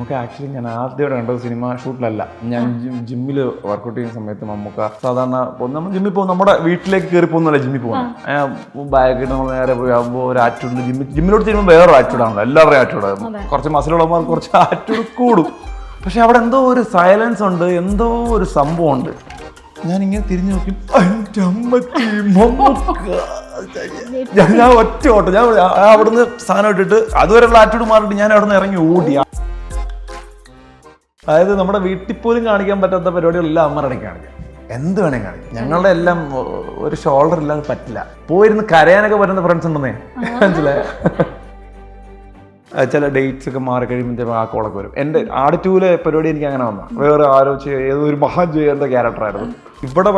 Mammukka actually ഞാൻ ആദ്യമായിട്ട് കണ്ടത് സിനിമ ഷൂട്ടിലല്ല. ഞാൻ ജിമ്മിൽ വർക്കൗട്ട് ചെയ്യുന്ന സമയത്ത് മമ്മൂക്ക സാധാരണ നമ്മൾ ജിമ്മിൽ പോകും, നമ്മുടെ വീട്ടിലേക്ക് കയറി പോകുന്നല്ല ജിമ്മിൽ പോകുന്നത്. ബാഗിട്ട് നമ്മൾ നേരെ പോയി ആകുമ്പോൾ ഒരു ആറ്റിറ്റ്യൂഡ് ജിമ്മിലോട്ട് ചെയ്യുമ്പോൾ വേറൊരു ആറ്റിറ്റ്യൂഡാണല്ലോ, എല്ലാവരും ആറ്റിറ്റ്യൂഡ്. കുറച്ച് മസിലുള്ളവന്മാർ കുറച്ച് ആറ്റിറ്റ്യൂഡ് കൂടും. പക്ഷെ അവിടെ എന്തോ ഒരു സൈലൻസ് ഉണ്ട്, എന്തോ ഒരു സംഭവം ഉണ്ട്. ഞാനിങ്ങനെ തിരിഞ്ഞു നോക്കി, ഞാൻ ഒറ്റ ഓട്ടം. ഞാൻ അവിടുന്ന് സാധനം ഇട്ടിട്ട് അതുവരെയുള്ള ആറ്റിറ്റ്യൂഡ് മാറിയിട്ട് ഞാൻ അവിടെ നിന്ന് ഇറങ്ങി ഓടി. അതായത് നമ്മുടെ വീട്ടിൽ പോലും കാണിക്കാൻ പറ്റാത്ത പരിപാടികളെല്ലാം അമ്മറടക്കി കാണിക്കാം, എന്ത് വേണമെങ്കിൽ കാണിക്കാം. ഞങ്ങളുടെ എല്ലാം ഒരു ഷോൾഡർ ഇല്ലാതെ പറ്റില്ല. പോയിരുന്ന് കരയാനൊക്കെ പറ്റുന്ന ഫ്രണ്ട്സ് ഉണ്ടെന്നേ, മനസ്സിലായ. ചില ഡേറ്റ്സ് ഒക്കെ മാറി കഴിയുമ്പോഴത്തേക്കും ആ കോളൊക്കെ വരും. എൻ്റെ ആടുറ്റൂലെ പരിപാടി എനിക്ക് അങ്ങനെ വന്ന വേറെ ആലോചിച്ച് ഏതോ ഒരു മഹാൻ ചെയ്യേണ്ട ക്യാരക്ടറായിരുന്നു. ഇവിടെ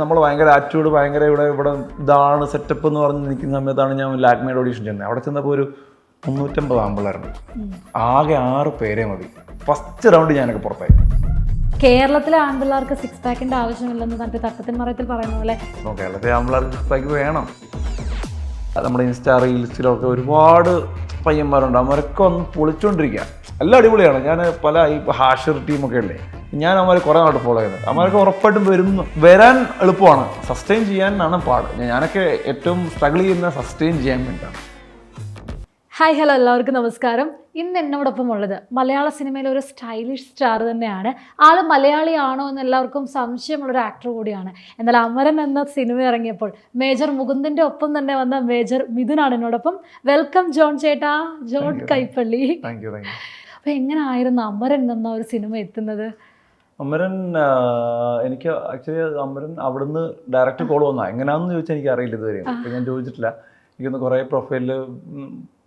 നമ്മൾ ഭയങ്കര ആറ്റിറ്റ്യൂഡ്, ഭയങ്കര ഇവിടെ ഇതാണ് സെറ്റപ്പ് എന്ന് പറഞ്ഞ് നിൽക്കുന്ന സമയത്താണ് ഞാൻ ലാക്മേഡ് ഓഡീഷൻ ചെയ്യുന്നത്. അവിടെ ചെന്നപ്പോൾ ഒരു 350 ആമ്പിളായിരുന്നു, ആകെ 6 പേരെ മതി. ഫസ്റ്റ് റൗണ്ട് ഞാനൊക്കെ പുറത്തായി. കേരളത്തിലെ ആൺപിള്ളേർക്ക് 6 പാക്കിന്റെ ആവശ്യമില്ലെന്ന് തന്റെ തട്ടത്തിൻ മറയത്തിൽ പറയുന്ന പോലെ കേരളത്തിലെ ആമ്പിള്ളേർക്ക് 6 പാക്ക് വേണം. നമ്മുടെ ഇൻസ്റ്റാ റീൽസിലൊക്കെ ഒരുപാട് പയ്യന്മാരുണ്ട്, അവരൊക്കെ ഒന്ന് പൊളിച്ചുകൊണ്ടിരിക്കുക. എല്ലാം അടിപൊളിയാണ്. ഞാൻ പല ഈ ഹാഷർ ടീമൊക്കെ അല്ലേ, ഞാൻ അവരെ കുറേ നാട്ട് ഫോളോ ചെയ്യുന്നത്. അവരൊക്കെ ഉറപ്പായിട്ടും വരാൻ എളുപ്പമാണ്, സസ്റ്റെയിൻ ചെയ്യാനാണ് പാട്. ഞാനൊക്കെ ഏറ്റവും സ്ട്രഗിൾ ചെയ്യുന്ന സസ്റ്റെയിൻ ചെയ്യാൻ വേണ്ടിയിട്ടാണ്. ഹായ് ഹലോ, എല്ലാവർക്കും നമസ്കാരം. ഇന്ന് എന്നോടൊപ്പം ഉള്ളത് മലയാള സിനിമയിലെ ഒരു സ്റ്റൈലിഷ് സ്റ്റാർ തന്നെയാണ്. ആൾ മലയാളിയാണോ എന്ന് എല്ലാവർക്കും സംശയമുള്ളൊരു ആക്ടർ കൂടിയാണ്. എന്നാൽ അമരൻ എന്ന സിനിമ ഇറങ്ങിയപ്പോൾ മേജർ മുകുന്ദൻ്റെ ഒപ്പം തന്നെ വന്ന മേജർ മിഥുനാണ് എന്നോടൊപ്പം. വെൽക്കം ജോൺ ചേട്ടാ, ജോൺ കൈപ്പള്ളി. അപ്പോൾ എങ്ങനെ ആയിരുന്നു അമരൻ എന്ന ഒരു സിനിമ എത്തുന്നത്? അമരൻ എനിക്ക് ആക്ച്വലി അമരൻ അവിടുന്ന് ഡയറക്റ്റ് കോൾ വന്നാൽ എങ്ങനെയാണെന്ന് ചോദിച്ചാൽ എനിക്ക് അറിയില്ല ഇതുവരെ. അപ്പം ഞാൻ ചോദിച്ചിട്ടില്ല. എനിക്കൊന്ന് കുറേ പ്രൊഫൈലിൽ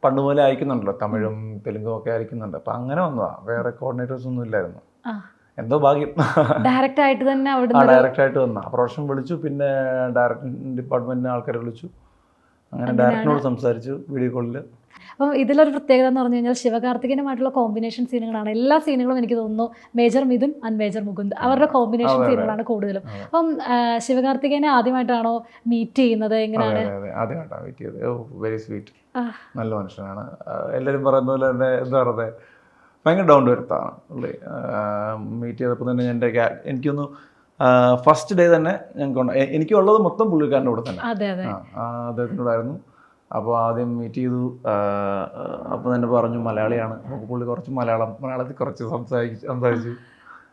പണ്ട് പോലെ അയക്കുന്നുണ്ടല്ലോ, തമിഴും തെലുങ്കും ഒക്കെ അയക്കുന്നുണ്ട്. അപ്പം അങ്ങനെ വന്നതാ, വേറെ കോർഡിനേറ്റേഴ്സ് ഒന്നും ഇല്ലായിരുന്നു. എന്തോ ഭാഗ്യം, ഡയറക്റ്റ് ആയിട്ട് തന്നെ ഡയറക്റ്റ് ആയിട്ട് വന്ന പ്രൊഡക്ഷൻ വിളിച്ചു, പിന്നെ ഡയറക്ഷൻ ഡിപ്പാർട്ട്മെന്റിനെ ആൾക്കാരെ വിളിച്ചു. അങ്ങനെ ഡയറക്ടറിനോട് സംസാരിച്ചു വീഡിയോ കോളിൽ. അപ്പം ഇതിലൊരു പ്രത്യേകത എന്ന് പറഞ്ഞു കഴിഞ്ഞാൽ ശിവകാർത്തികനുമായിട്ടുള്ള കോമ്പിനേഷൻ സീനുകളാണ്. എല്ലാ സീനുകളും എനിക്ക് തോന്നുന്നു major Mithun and major Mukund അവരുടെ കോമ്പിനേഷൻ സീനുകളാണ് കൂടുതലും. അപ്പം ശിവകാർത്തികനെ ആദ്യമായിട്ടാണോ മീറ്റ് ചെയ്യുന്നത്? എങ്ങനെയാണ്? ആദ്യമായിട്ടാണ് മീറ്റ് ചെയ്തത്. വെരി സ്വീറ്റ്, നല്ല മനുഷ്യനാണ്. എല്ലാവരും പറയുന്ന പോലെ തന്നെ എന്താ പറയുന്നത്, ഭയങ്കര ഡൗൺ ടു എർത്താണ് പുള്ളി. മീറ്റ് ചെയ്തപ്പോൾ തന്നെ എനിക്കൊന്ന് ഫസ്റ്റ് ഡേ തന്നെ എനിക്കുള്ളത് മൊത്തം പുള്ളിക്കാരൻ്റെ കൂടെ തന്നെ, അദ്ദേഹത്തിനോടായിരുന്നു. അപ്പോൾ ആദ്യം മീറ്റ് ചെയ്തു. അപ്പോൾ തന്നെ പറഞ്ഞു മലയാളിയാണ്. അപ്പോൾ പുള്ളി കുറച്ച് മലയാളത്തിൽ കുറച്ച് സംസാരിച്ചു.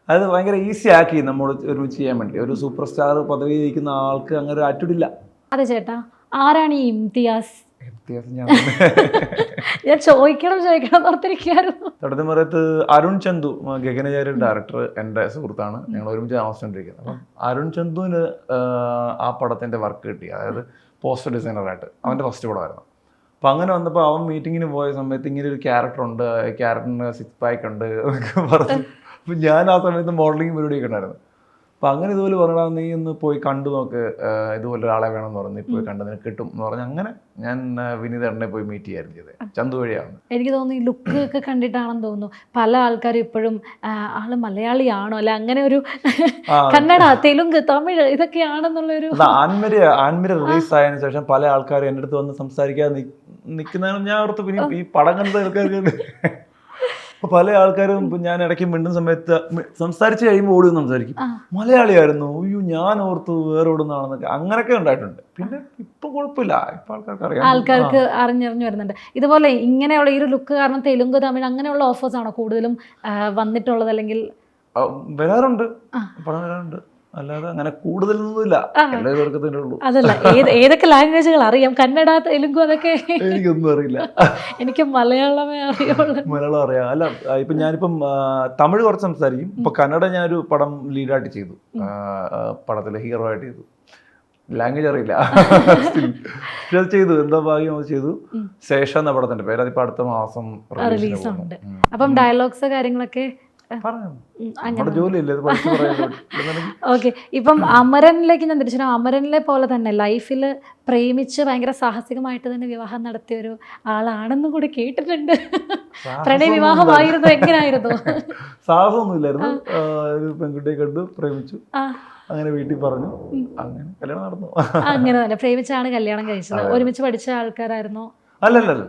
അത് ഭയങ്കര ഈസി ആക്കി നമ്മൾ ഒരുമിച്ച് ചെയ്യാൻ വേണ്ടി. ഒരു സൂപ്പർ സ്റ്റാർ പദവി ഇരിക്കുന്ന ആൾക്ക് അങ്ങനെ ഒരു ആറ്റിറ്റ്യൂഡ് ഇല്ല. അതെ ചേട്ടാ, ആരാണ് ഈ ഇംതിയാസ്? ഞാൻ ചോദിക്കണം ഓർത്തിരിക്കുകയായിരുന്നു. തൊട്ടമറയത്ത് അരുൺ ചന്തു, ഗഗനചാരി ഡയറക്ടർ, എൻ്റെ സുഹൃത്താണ്. ഞങ്ങൾ ഒരുമിച്ച് താമസിച്ചുകൊണ്ടിരിക്കുന്നത്. അപ്പം അരുൺ ചന്തുവിന് ആ പടത്തിൻ്റെ വർക്ക് കിട്ടി, അതായത് പോസ്റ്റർ ഡിസൈനറായിട്ട്. അവൻ്റെ ഫസ്റ്റ് പടമായിരുന്നു. അപ്പം അങ്ങനെ വന്നപ്പോൾ അവൻ മീറ്റിങ്ങിന് പോയ സമയത്ത് ഇങ്ങനെ ഒരു ക്യാരക്ടറുണ്ട്, ക്യാരക്ടറിന് 6 പാക്ക് ഉണ്ട് എന്നൊക്കെ പറഞ്ഞു. അപ്പം ഞാൻ ആ സമയത്ത് മോഡലിംഗ് പരിപാടിയൊക്കെ ഉണ്ടായിരുന്നു. അപ്പം അങ്ങനെ ഇതുപോലെ പറഞ്ഞാൽ നീ ഒന്ന് പോയി കണ്ടു നോക്ക്, ഇതുപോലെ ഒരാളെ വേണമെന്ന് പറഞ്ഞു, പോയി കണ്ടു നിനക്ക് കിട്ടും എന്ന് പറഞ്ഞ് അങ്ങനെ ഞാൻ വിനീതേട്ടനെ പോയി മീറ്റ് ചെയ്യാനും ചെയ്തത് ചന്തു വഴിയാണ്. എനിക്ക് തോന്നുന്നു ഈ ലുക്ക് ഒക്കെ കണ്ടിട്ടാണെന്ന് തോന്നുന്നു പല ആൾക്കാരും ഇപ്പോഴും ആള് മലയാളിയാണോ അല്ലെ, അങ്ങനെ ഒരു കന്നഡ, തെലുങ്ക്, തമിഴ് ഇതൊക്കെയാണെന്നുള്ളൊരു ആൻമര റിലീസ് ആയതിനു ശേഷം പല ആൾക്കാരും എൻ്റെ അടുത്ത് വന്ന് സംസാരിക്കാതെ നിൽക്കുന്നതാണ്. ഞാൻ ഓർത്ത് പിന്നെ ഈ പടം കണ്ട ആൾക്കാർക്ക് അപ്പോൾ പല ആൾക്കാരും ഞാൻ ഇടയ്ക്ക് മിണ്ടുന്ന സമയത്ത് സംസാരിച്ച് കഴിയുമ്പോൾ ഓടി സംസാരിക്കും, മലയാളിയായിരുന്നു, അയ്യോ ഞാൻ ഓർത്തു വേറെ ഓടുന്നതാണെന്നൊക്കെ, അങ്ങനെയൊക്കെ ഉണ്ടായിട്ടുണ്ട്. പിന്നെ ഇപ്പം കുഴപ്പമില്ല, ഇപ്പം ആൾക്കാർക്ക് അറിഞ്ഞറിഞ്ഞു വരുന്നുണ്ട്. ഇതുപോലെ ഇങ്ങനെയുള്ള ഈ ഒരു ലുക്ക് കാരണം തെലുങ്ക്, തമിഴ് അങ്ങനെയുള്ള ഓഫേഴ്സ് ആണോ കൂടുതലും വന്നിട്ടുള്ളത്? അല്ലെങ്കിൽ വരാറുണ്ട്, പടം വരാറുണ്ട്, അല്ലാതെ അങ്ങനെ കൂടുതലൊന്നുമില്ല. എല്ലാ പേർക്കത്തന്നെ ഉള്ളൂ. അതല്ല, ഏതൊക്കെ ലാംഗ്വേജുകൾ അറിയാം? കന്നഡ, തെലുങ്കു അതൊക്കെ എനിക്കൊന്നും അറിയില്ല. എനിക്ക് മലയാളമേ അറിയുള്ളൂ. മലയാളം അറിയാം. അല്ല, ഇപ്പം ഞാനിപ്പം തമിഴ് കുറച്ച് സംസാരിക്കും. ഇപ്പം കന്നഡ ഞാനൊരു പടം ലീഡായിട്ട് ചെയ്തു, പടത്തിൽ ഹീറോ ആയിട്ട് ചെയ്തു. ലാംഗ്വേജ് അറിയില്ല, പക്ഷെ അത് ചെയ്തു. എന്താ ഭാഗ്യം, അത് ചെയ്തു. ശേഷം എന്ന പടത്തിന്റെ പേര് അതിപ്പോൾ അടുത്ത മാസം റിലീസ് ഉണ്ട്. അപ്പം ഡയലോഗ്സ് കാര്യങ്ങളൊക്കെ ഓക്കെ. ഇപ്പം അമരനിലേക്ക് ഞാൻ തിരിച്ചു, അമരനിലെ പോലെ തന്നെ ലൈഫിൽ പ്രേമിച്ച് ഭയങ്കര സാഹസികമായിട്ട് തന്നെ വിവാഹം നടത്തിയ ഒരു ആളാണെന്നും കൂടി കേട്ടിട്ടുണ്ട്. പ്രണയ വിവാഹമായിരുന്നു, എങ്ങനെയായിരുന്നു? സാഹസമൊന്നുമില്ലായിരുന്നു. ഒരു പെൺകുട്ടിയെ കണ്ടു, പ്രേമിച്ചു, അങ്ങനെ വീട്ടിൽ പറഞ്ഞു, അങ്ങനെ കല്യാണം നടന്നു. അങ്ങനെ തന്നെ പ്രേമിച്ചാണ് കല്യാണം കഴിച്ചത്. ഒരുമിച്ച് പഠിച്ച ആൾക്കാരായിരുന്നോ? അല്ലല്ല,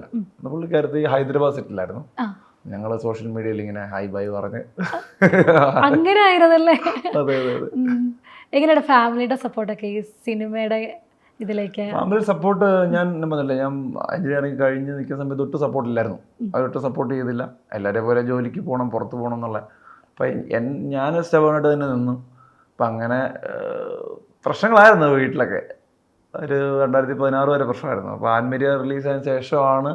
പുള്ളിക്കാരത്ത് ഹൈദരാബാദ് സെറ്റിലായിരുന്നു. ഞങ്ങൾ സോഷ്യൽ മീഡിയയിൽ ഇങ്ങനെ ഹൈ ബൈ പറഞ്ഞ് അങ്ങനെ ആയിരുന്നല്ലേ? അതെ അതെ അതെ. എങ്ങനെയാണ് ഫാമിലിയുടെ സപ്പോർട്ടൊക്കെ ഈ സിനിമയുടെ ഇതിലേക്ക്? ഫാമിലി സപ്പോർട്ട് ഞാൻ പറഞ്ഞില്ലേ, ഞാൻ എഞ്ചിനീയറിംഗ് കഴിഞ്ഞ് നിൽക്കുന്ന സമയത്ത് ഒട്ടും സപ്പോർട്ടില്ലായിരുന്നു. അവരൊട്ടും സപ്പോർട്ട് ചെയ്തില്ല. എല്ലാവരെയും പോലെ ജോലിക്ക് പോകണം, പുറത്ത് പോകണം എന്നുള്ള. അപ്പം ഞാൻ സ്റ്റബായിട്ട് തന്നെ നിന്നു. അപ്പം അങ്ങനെ പ്രശ്നങ്ങളായിരുന്നു വീട്ടിലൊക്കെ. ഒരു 2016 വരെ പ്രശ്നമായിരുന്നു. അപ്പോൾ ആൻമരിയ റിലീസ് ആയതിനു ശേഷമാണ്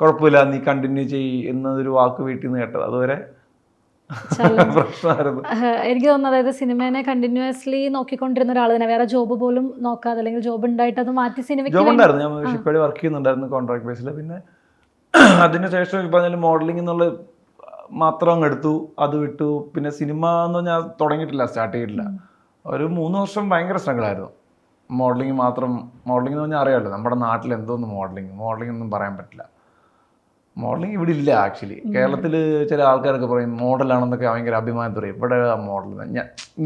കുഴപ്പമില്ല നീ കണ്ടിന്യൂ ചെയ്യ് എന്നൊരു വാക്ക് വീട്ടിൽ നിന്ന് കേട്ടത്. അതുവരെ പ്രശ്നമായിരുന്നു. എനിക്ക് തോന്നുന്നു അതായത് സിനിമേനെ കണ്ടിന്യൂസ്ലി നോക്കിക്കൊണ്ടിരുന്ന ഒരാൾ തന്നെ വേറെ ജോബ് പോലും നോക്കാതെ, അല്ലെങ്കിൽ ജോബ് ഉണ്ടായിട്ട് അത് മാറ്റി സിനിമയ്ക്ക് ജോബ് ഉണ്ടായിരുന്നു. ഞാൻ ഷിപ്പേടി വർക്ക് ചെയ്യുന്നുണ്ടായിരുന്നു കോൺട്രാക്ട് ബേസിൽ. പിന്നെ അതിനുശേഷം ഇപ്പം പറഞ്ഞാൽ മോഡലിംഗ് എന്നുള്ള മാത്രം അങ്ങ് എടുത്തു, അത് വിട്ടു. പിന്നെ സിനിമ എന്ന് പറഞ്ഞാൽ തുടങ്ങിയിട്ടില്ല, സ്റ്റാർട്ട് ചെയ്തിട്ടില്ല. ഒരു 3 വർഷം ഭയങ്കര സ്ട്രഗിളായിരുന്നു. മോഡലിംഗ് മാത്രം. മോഡലിംഗ് എന്ന് പറഞ്ഞാൽ അറിയാമല്ലോ നമ്മുടെ നാട്ടിൽ എന്തോന്ന് മോഡലിംഗ് ഒന്നും പറയാൻ പറ്റില്ല. മോഡലിംഗ് ഇവിടെ ഇല്ല ആക്ച്വലി. കേരളത്തിൽ ചില ആൾക്കാരൊക്കെ പറയും മോഡലാണെന്നൊക്കെ ഭയങ്കര അഭിമാനത്തിൽ പറയും. ഇവിടെ മോഡൽ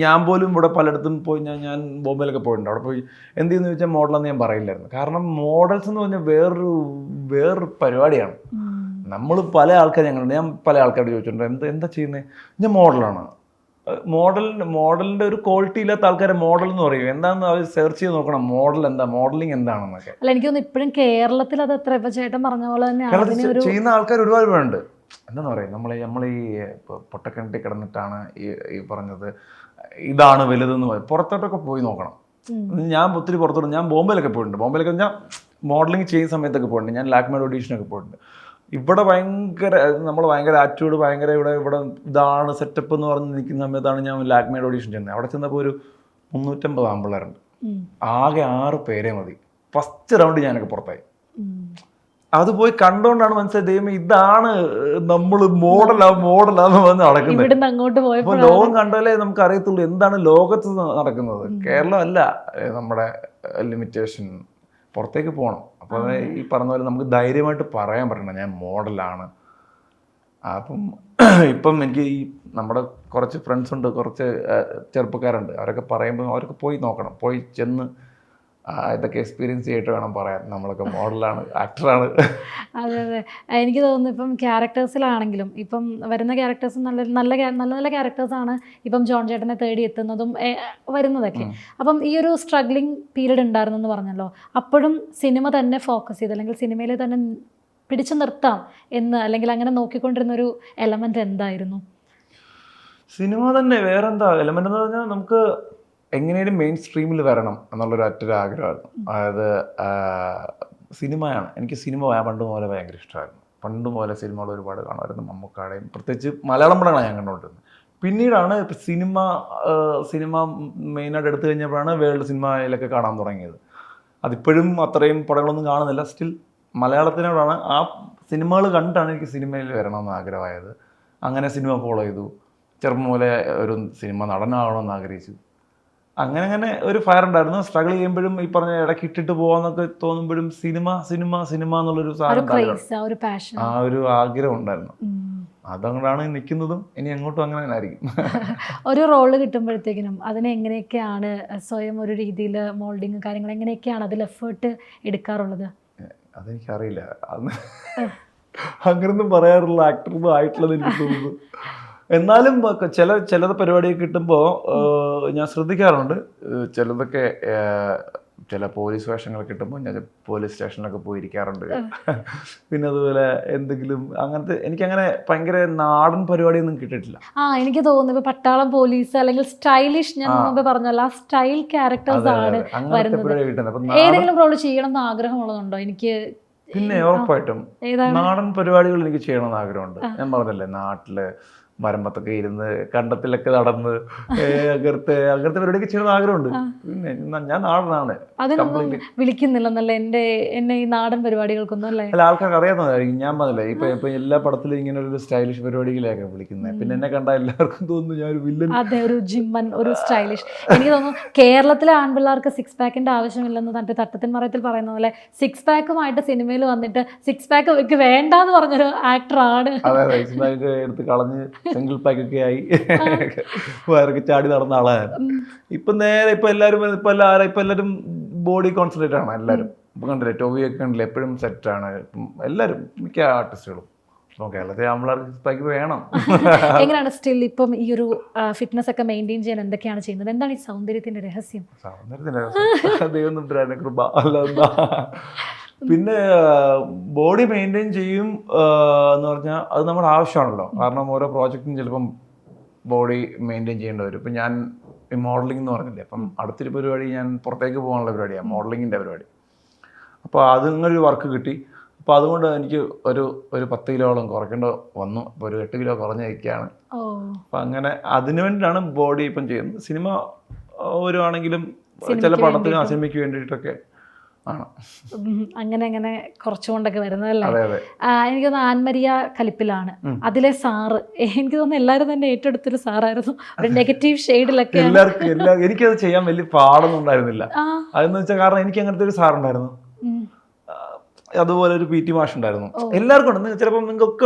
ഞാൻ പോലും ഇവിടെ പലയിടത്തും പോയി, ഞാൻ ബോംബെയിലൊക്കെ പോയിട്ടുണ്ട്. അവിടെ പോയി എന്ത് ചെയ്യുന്നു ചോദിച്ചാൽ മോഡലെന്ന് ഞാൻ പറയില്ലായിരുന്നു. കാരണം മോഡൽസ് എന്ന് പറഞ്ഞാൽ വേറൊരു പരിപാടിയാണ്. നമ്മൾ പല ഞാൻ പല ആൾക്കാരോട് ചോദിച്ചിട്ടുണ്ട് എന്താ ചെയ്യുന്നത്, ഞാൻ മോഡലാണ്. മോഡലിന്റെ ഒരു ക്വാളിറ്റി ഇല്ലാത്ത ആൾക്കാരെ മോഡൽ എന്ന് പറയും. എന്താണെന്ന് അവർ സെർച്ച് ചെയ്ത് നോക്കണം, മോഡലിംഗ് എന്താണെന്നൊക്കെ. അല്ല, എനിക്ക് തോന്നുന്നു ഇപ്പോഴും കേരളത്തിൽ അത് എത്ര ഇപ്പൊ ചേട്ടൻ പറഞ്ഞ പോലെ തന്നെ ചെയ്യുന്ന ആൾക്കാർ ഒരുപാട് പേരുണ്ട്. എന്താന്ന് പറയാം, നമ്മൾ ഈ പൊട്ടക്കിണറ്റിൽ കിടന്നിട്ടാണ് ഈ പറഞ്ഞത് ഇതാണ് വലുതെന്ന് പറയും. പുറത്തോട്ടൊക്കെ പോയി നോക്കണം. ഞാൻ ഒത്തിരി പുറത്തോട്ട്, ഞാൻ ബോംബെയിലൊക്കെ പോയിട്ടുണ്ട്. ഞാൻ മോഡലിംഗ് ചെയ്യുന്ന സമയത്തൊക്കെ പോയിട്ടുണ്ട്. ഞാൻ ലാക്മേഡ് ഓഡീഷനൊക്കെ പോയിട്ടുണ്ട്. ഇവിടെ നമ്മൾ ഭയങ്കര ആറ്റിറ്റ്യൂഡ്, ഭയങ്കര ഇവിടെ ഇതാണ് സെറ്റപ്പ് എന്ന് പറഞ്ഞ് നിൽക്കുന്ന സമയത്താണ് ഞാൻ ലാക്മേഡ് ഓഡീഷൻ ചെന്നത്. അവിടെ ചെന്നപ്പോൾ ഒരു 350 ആമ്പിള്ളേരുണ്ട്. ആകെ 6 പേരെ മതി. ഫസ്റ്റ് റൗണ്ട് ഞാനൊക്കെ പുറത്തായി. അത് പോയി കണ്ടുകൊണ്ടാണ് മനസ്സിലായത്, ദൈവം ഇതാണ് നമ്മൾ മോഡലാന്ന് പറഞ്ഞ് നടക്കുന്നത്. അപ്പൊ ലോകം കണ്ടാലേ നമുക്ക് അറിയത്തുള്ളൂ എന്താണ് ലോകത്ത് നടക്കുന്നത്. കേരളം അല്ല നമ്മുടെ ലിമിറ്റേഷൻ, പുറത്തേക്ക് പോകണം. അപ്പോൾ ഈ പറഞ്ഞ പോലെ നമുക്ക് ധൈര്യമായിട്ട് പറയാൻ പറ്റണം ഞാൻ മോഡലാണ്. ഇപ്പം എനിക്ക് ഈ നമ്മുടെ കുറച്ച് ഫ്രണ്ട്സ് ഉണ്ട്, കുറച്ച് ചെറുപ്പക്കാരുണ്ട്. അവരൊക്കെ പറയുമ്പോൾ അവരൊക്കെ പോയി നോക്കണം, പോയി ചെന്ന് ഇതൊക്കെ എക്സ്പീരിയൻസ് ചെയ്തിട്ട് വേണം പറയാൻ നമ്മളൊക്കെ മോഡലാണ്, ആക്ടറാണ്. അതെ അതെ. എനിക്ക് തോന്നുന്നു ഇപ്പം ക്യാരക്ടേഴ്സിലാണെങ്കിലും ഇപ്പം വരുന്ന ക്യാരക്ടേഴ്സ് നല്ല ക്യാരക്ടേഴ്സാണ് ഇപ്പം ജോൺ ചേട്ടനെ തേടി എത്തുന്നതും വരുന്നതൊക്കെ. അപ്പം ഈ ഒരു സ്ട്രഗ്ലിംഗ് പീരീഡ് ഉണ്ടായിരുന്നു എന്ന് പറഞ്ഞല്ലോ. അപ്പോഴും സിനിമ തന്നെ ഫോക്കസ് ചെയ്ത്, അല്ലെങ്കിൽ സിനിമയിൽ തന്നെ പിടിച്ചു നിർത്താം എന്ന്, അല്ലെങ്കിൽ അങ്ങനെ നോക്കിക്കൊണ്ടിരുന്ന ഒരു എലമെന്റ് എന്തായിരുന്നു? സിനിമ തന്നെ. വേറെന്താ എലമെന്റ് എന്ന് പറഞ്ഞാൽ നമുക്ക് എങ്ങനെയും മെയിൻ സ്ട്രീമിൽ വരണം എന്നുള്ളൊരു ഒറ്റൊരു ആഗ്രഹമായിരുന്നു. അതായത് സിനിമയാണ്. എനിക്ക് സിനിമ പണ്ട് മുതലേ ഭയങ്കര ഇഷ്ടമായിരുന്നു. പണ്ട് മുതലേ സിനിമകൾ ഒരുപാട് കാണുമായിരുന്നു. മമ്മൂക്കാടെയും പ്രത്യേകിച്ച് മലയാളം പടങ്ങളാണ് ഞാൻ കണ്ടുകൊണ്ടിരുന്നത്. പിന്നീടാണ് സിനിമ മെയിനായിട്ട് എടുത്തു കഴിഞ്ഞപ്പോഴാണ് വേൾഡ് സിനിമയിലൊക്കെ കാണാൻ തുടങ്ങിയത്. അതിപ്പോഴും അത്രയും പടങ്ങളൊന്നും കാണുന്നില്ല. സ്റ്റിൽ മലയാളത്തിനോടാണ് ആ സിനിമകൾ കണ്ടിട്ടാണ് എനിക്ക് സിനിമയിൽ വരണമെന്ന് ആഗ്രഹമായത്. അങ്ങനെ സിനിമ ഫോളോ ചെയ്തു. ചെറുപ്പം പോലെ ഒരു സിനിമ നടനാകണമെന്ന് ആഗ്രഹിച്ചു. അങ്ങനെ ഒരു ഫയർ ഉണ്ടായിരുന്നു. സ്ട്രഗിൾ ചെയ്യുമ്പോഴും ഈ പറഞ്ഞ ഇടയ്ക്ക് ഇട്ടിട്ട് പോകാന്നൊക്കെ തോന്നുമ്പോഴും സിനിമ എന്നുള്ളൊരു സാധനം, ആ ഒരു ആഗ്രഹം ഉണ്ടായിരുന്നു. അതുകൊണ്ടാണ് നിൽക്കുന്നതും ഇനി അങ്ങോട്ടും അങ്ങനെ തന്നെ ആയിരിക്കും. ഒരു റോള് കിട്ടുമ്പോഴത്തേക്കിനും അതിനെ എങ്ങനെയൊക്കെയാണ് സ്വയം ഒരു രീതിയിൽ മോൾഡിങ് കാര്യങ്ങൾ എങ്ങനെയൊക്കെയാണ് അതിൽ എഫേർട്ട് എടുക്കാറുള്ളത്? അതെനിക്കറിയില്ല. അങ്ങനൊന്നും പറയാറുള്ള ആക്ടറൊന്നും ആയിട്ടുള്ളത് എനിക്ക് തോന്നുന്നു. എന്നാലും ചില പരിപാടിയൊക്കെ കിട്ടുമ്പോൾ ഞാൻ ശ്രദ്ധിക്കാറുണ്ട്. ചില പോലീസ് വേഷങ്ങൾ കിട്ടുമ്പോൾ ഞാൻ പോലീസ് സ്റ്റേഷനിലൊക്കെ പോയിരിക്കാറുണ്ട്. പിന്നെ അതുപോലെ എന്തെങ്കിലും അങ്ങനത്തെ എനിക്കങ്ങനെ ഭയങ്കര നാടൻ പരിപാടിയൊന്നും കിട്ടിയിട്ടില്ല. എനിക്ക് തോന്നുന്നു ഇപ്പൊ പട്ടാളം, പോലീസ് അല്ലെങ്കിൽ സ്റ്റൈലിഷ്, ഞാൻ മുമ്പ് പറഞ്ഞല്ലോ ആ സ്റ്റൈൽ ക്യാരക്ടേഴ്സ് ആണ് വരുന്നത്. ഏതെങ്കിലും റോള് ചെയ്യണം എന്ന് ആഗ്രഹമുള്ളതുണ്ടോ? എനിക്ക് പിന്നെ ഉറപ്പായിട്ടും നാടൻ പരിപാടികൾ എനിക്ക് ചെയ്യണമെന്ന് ആഗ്രഹമുണ്ട്. ഞാൻ പറഞ്ഞല്ലേ, നാട്ടില് മരമ്പത്തൊക്കെ ഇരുന്ന് കണ്ടത്തിലൊക്കെ നടന്ന് അങ്ങനത്തെ പരിപാടിയൊക്കെ ചെയ്യണമെന്ന് ആഗ്രഹമുണ്ട്. പിന്നെ ഞാൻ നാടനാണ്. വിളിക്കുന്നില്ലെന്നല്ലേ എന്നെ ഈ നാടൻ പരിപാടികൾക്കൊന്നും അല്ലേ? അല്ല, ആൾക്കാർക്ക് അറിയാവുന്നതായിരിക്കും. ഞാൻ പറഞ്ഞില്ലേ, ഇപ്പൊ എല്ലാ പടത്തിലും ഇങ്ങനെ ഒരു സ്റ്റൈലിഷ് പരിപാടികളൊക്കെ വിളിക്കുന്നത്. പിന്നെ എന്നെ കണ്ടാൽ എല്ലാവർക്കും തോന്നുന്നു ഞാൻ ഒരു വില്ലൻ. അതെ, ഒരു ജിമ്മൻ, ഒരു സ്റ്റൈലിഷ്. എനിക്ക് തോന്നുന്നു കേരളത്തിലെ ആൺപിള്ളേർക്ക് 6 പാക്കിന്റെ ആവശ്യമില്ലെന്ന് തന്റെ തട്ടത്തിൻ മറയത്തിൽ പറയുന്ന പോലെ 6 പാക്കുമായിട്ട് സിനിമയിൽ വന്നിട്ട് 6 പാക്ക് വേണ്ടാന്ന് പറഞ്ഞൊരു ആക്ടറാണ്. അതെ, 6 പാക്ക് എടുത്ത് കളഞ്ഞ് സിംഗിൾ പാക്കൊക്കെ ആയി വയറൊക്കെ ചാടി നടന്ന ആളായിരുന്നു. ഇപ്പൊ എല്ലാവരും ബോഡി കോൺസെൻട്രേറ്റ് ആണ് എല്ലാവരും. ഇപ്പൊ കണ്ടില്ലേ, ടോവിയൊക്കെ കണ്ടില്ലേ, എപ്പോഴും സെറ്റാണ് എല്ലാവരും, മിക്ക ആർട്ടിസ്റ്റുകളും. അപ്പോൾ കേരളത്തിൽ ആമ്പിള്ളേർക്ക് സിക്സ് പാക്ക് വേണം. എങ്ങനെയാണ് സ്റ്റിൽ ഇപ്പം ഈ ഒരു ഫിറ്റ്നസ് ഒക്കെ മെയിൻറ്റെയിൻ ചെയ്യാൻ എന്തൊക്കെയാണ് ചെയ്യുന്നത്? എന്താണ് ഈ സൗന്ദര്യത്തിന്റെ രഹസ്യം? സൗന്ദര്യത്തിൻ്റെ ദൈവം തമ്പുരാന്റെ കൃപ അല്ല. പിന്നെ ബോഡി മെയിൻറ്റെയിൻ ചെയ്യും എന്ന് പറഞ്ഞാൽ അത് നമ്മുടെ ആവശ്യമാണല്ലോ. കാരണം ഓരോ പ്രോജക്റ്റിനും ചിലപ്പം ബോഡി മെയിൻറ്റെയിൻ ചെയ്യേണ്ടി വരും. ഇപ്പം ഞാൻ ഈ മോഡലിംഗ് എന്ന് പറഞ്ഞില്ലേ, അപ്പം അടുത്തൊരു പരിപാടി ഞാൻ പുറത്തേക്ക് പോകാനുള്ള പരിപാടിയാണ്, മോഡലിങ്ങിൻ്റെ പരിപാടി. അപ്പോൾ അതിങ്ങനൊരു വർക്ക് കിട്ടി. അപ്പോൾ അതുകൊണ്ട് എനിക്ക് ഒരു 10 കിലോളം കുറയ്ക്കേണ്ട വന്നു. അപ്പോൾ ഒരു 8 കിലോ കുറഞ്ഞിരിക്കുകയാണ്. അപ്പം അങ്ങനെ അതിനു വേണ്ടിയിട്ടാണ് ബോഡി ഇപ്പം ചെയ്യുന്നത്. സിനിമ വരുവാണെങ്കിലും ചില പടത്തിന് സിനിമയ്ക്ക് വേണ്ടിയിട്ടൊക്കെ ആണ് അങ്ങനെ കുറച്ചുകൊണ്ടൊക്കെ വരുന്നതല്ലേ. എനിക്കൊന്ന് ആൻമരിയ കലിപ്പിലാണ് അതിലെ സാറ്, എനിക്ക് തോന്നുന്നു എല്ലാവരും തന്നെ ഏറ്റെടുത്തൊരു സാറായിരുന്നു. ഒരു നെഗറ്റീവ് ഷെയ്ഡിലൊക്കെ എനിക്കത് ചെയ്യാൻ വലിയ പാടൊന്നും ഉണ്ടായിരുന്നില്ല. അതെന്ന് വെച്ചാൽ കാരണം എനിക്ക് അങ്ങനത്തെ ഒരു സാറുണ്ടായിരുന്നു, അതുപോലെ ഒരു PT മാഷ് ഉണ്ടായിരുന്നു. എല്ലാവർക്കും ഉണ്ട്, ചിലപ്പോൾ നിങ്ങൾക്കൊക്കെ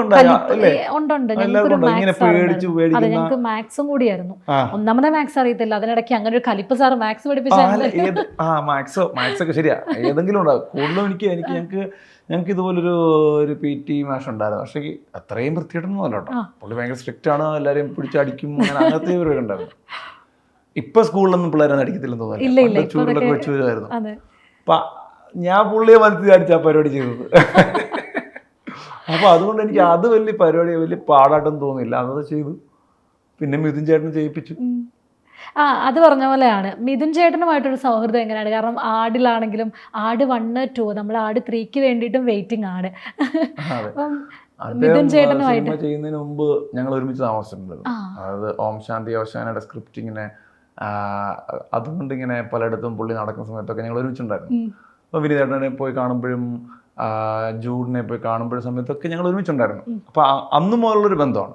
ഇങ്ങനെ പേടിച്ചു പേടിക്കുന്ന. മാത്സും കൂടിയായിരുന്നു. ഒന്നാമത്തെ മാത്സ് അറിയത്തില്ല, അതിനിടയ്ക്ക് അങ്ങനെ ഒരു കലിപ്പ് സാർ മാത്സ് പഠിപ്പിച്ചു. മാത്സ് ഒക്കെ ശരിയാ, ഏതെങ്കിലും ഉണ്ടാവും. കൂടുതലും ഞങ്ങൾക്ക് ഇതുപോലൊരു PT മാഷ് ഉണ്ടായിരുന്നു. പക്ഷേ അത്രയും വൃത്തിയായിട്ടൊന്നും അല്ല കേട്ടോ. പുള്ളി ഭയങ്കര സ്ട്രിക്റ്റ് ആണ്, എല്ലാവരെയും പിടിച്ചടിക്കും, അങ്ങനെ അങ്ങനത്തെ പരിപാടി ഉണ്ടായിരുന്നു. ഇപ്പൊ സ്കൂളിലൊന്നും പിള്ളേരൊന്നും അടിക്കത്തില്ലെന്ന് തോന്നുന്നു, ചൂടിലൊക്കെ വെച്ച് വരുമായിരുന്നു. അപ്പൊ ഞാൻ പുള്ളിയെ മനസ്സിൽ അടിച്ച ആ പരിപാടി ചെയ്തത്. അപ്പോൾ അതുകൊണ്ട് എനിക്ക് അത് വലിയ പാടായിട്ടൊന്നും തോന്നിയില്ല, അത് ചെയ്തു. പിന്നെ മിഥുൻ ചേട്ടൻ ചെയ്യിപ്പിച്ചു. അത് പറഞ്ഞ പോലെയാണ് മിഥുൻ ചേട്ടനുമായിട്ടൊരു സൗഹൃദം എങ്ങനെയാണ്? കാരണം ആടിലാണെങ്കിലും ആട് 1, 2 നമ്മൾ ആട് 3ക്ക് വേണ്ടിയിട്ടും വെയിറ്റിംഗ് ആണ്. മിഥുൻ ചേട്ടനുമായിട്ട് ചെയ്യുന്നതിന് മുമ്പ് ഞങ്ങൾ ഒരുമിച്ച് താമസിച്ചിട്ടുണ്ടായിരുന്നു. അതായത് ഓം ശാന്തി അവശാനയുടെ സ്ക്രിപ്റ്റിങ്ങിനെ അതുകൊണ്ട് ഇങ്ങനെ പലയിടത്തും പുള്ളി നടക്കുന്ന സമയത്തൊക്കെ ഞങ്ങൾ ഒരുമിച്ചുണ്ടായിരുന്നു. അപ്പോൾ വിനീതേട്ടനെ പോയി കാണുമ്പോഴും ജൂഡിനെ പോയി കാണുമ്പോഴും സമയത്തൊക്കെ ഞങ്ങൾ ഒരുമിച്ചുണ്ടായിരുന്നു. അപ്പോൾ അന്ന് മുതലുള്ളൊരു ബന്ധമാണ്.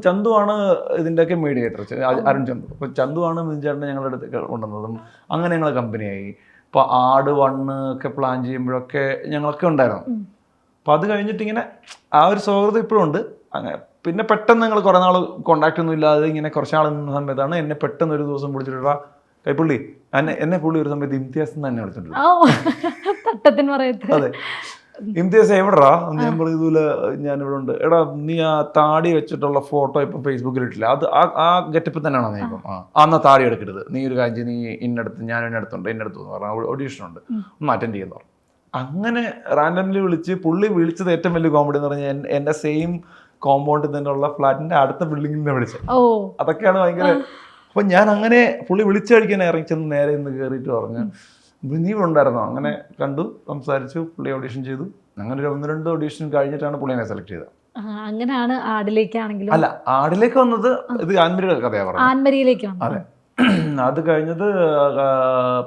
ചന്തുവാണ് ഇതിൻ്റെയൊക്കെ മീഡിയേറ്റർ, അരുൺ ചന്തു. അപ്പോൾ ചന്തുവാണ് മിഥുൻ ചേട്ടനെ ഞങ്ങളുടെ അടുത്ത് കൊണ്ടുവന്നതും. അങ്ങനെ ഞങ്ങൾ കമ്പനിയായി. അപ്പോൾ ആട് 1 ഒക്കെ പ്ലാൻ ചെയ്യുമ്പോഴൊക്കെ ഞങ്ങളൊക്കെ ഉണ്ടായിരുന്നു. അപ്പോൾ അത് കഴിഞ്ഞിട്ട് ഇങ്ങനെ ആ ഒരു സൗഹൃദം ഇപ്പോഴും ഉണ്ട്. അങ്ങനെ പിന്നെ പെട്ടെന്ന് ഞങ്ങൾ കുറേ നാൾ കോണ്ടാക്റ്റ് ഒന്നും ഇല്ലാതെ ഇങ്ങനെ കുറച്ച് നാൾ നിന്ന സമയത്താണ് എന്നെ പെട്ടെന്ന് ഒരു ദിവസം വിളിച്ചിട്ടുള്ള കൈപ്പുള്ളി എന്നെ പുള്ളി ഒരു സമയത്ത് ഇംതിയാസ് തന്നെ വിളിച്ചിട്ടുണ്ട്. അതെ, ഇംതിയാസ് എവിടെടാ? ഞാൻ പറഞ്ഞു ഇതുപോലെ ഞാനിവിടെ ഉണ്ട്. എടാ നീ ആ താടി വെച്ചിട്ടുള്ള ഫോട്ടോ ഇപ്പം ഫേസ്ബുക്കിൽ ഇട്ടില്ല, അത് ആ ഗെറ്റപ്പിൽ തന്നെയാണോ നീ ഇപ്പം? എന്നാ താടി എടുക്കരുത്, നീ ഒരു കാര്യം, നീ ഇന്നടുത്ത്, ഞാൻ ഇന്നടുത്തുണ്ട്, ഇന്നടുത്ത് എന്ന് പറഞ്ഞാൽ ഓഡീഷൻ ഉണ്ട്, ഒന്ന് അറ്റൻഡ് ചെയ്യുന്നു പറഞ്ഞു. അങ്ങനെ റാൻഡംലി വിളിച്ച്, പുള്ളി വിളിച്ചത് ഏറ്റവും വലിയ കോമഡി എന്ന് പറഞ്ഞാൽ എൻ്റെ സെയിം കോമ്പൗണ്ടിൽ തന്നെയുള്ള ഫ്ലാറ്റിന്റെ അടുത്ത ബിൽഡിങ്ങിൽ നിന്ന് വിളിച്ചത്. അതൊക്കെയാണ് ഭയങ്കര. അപ്പം ഞാൻ അങ്ങനെ പുള്ളി വിളിച്ചു കഴിക്കാൻ ഇറങ്ങി ചെന്ന് നേരെ ഇന്ന് കയറിയിട്ട് പറഞ്ഞു നീ ഇവിടെ ഉണ്ടായിരുന്നോ? അങ്ങനെ കണ്ടു, സംസാരിച്ചു, പുള്ളി ഓഡീഷൻ ചെയ്തു. അങ്ങനെ ഒരു 1-2 ഓഡീഷൻ കഴിഞ്ഞിട്ടാണ് പുള്ളി എന്നെ സെലക്ട് ചെയ്തത്. അങ്ങനെയാണ് ആടിലേക്കാണെങ്കിലും. അല്ല, ആടിലേക്ക് വന്നത് ഇത് ആൻമരിയുടെ കഥയാണ് പറഞ്ഞത്. ആൻമരിയിലേക്ക് അതെ, അത് കഴിഞ്ഞത്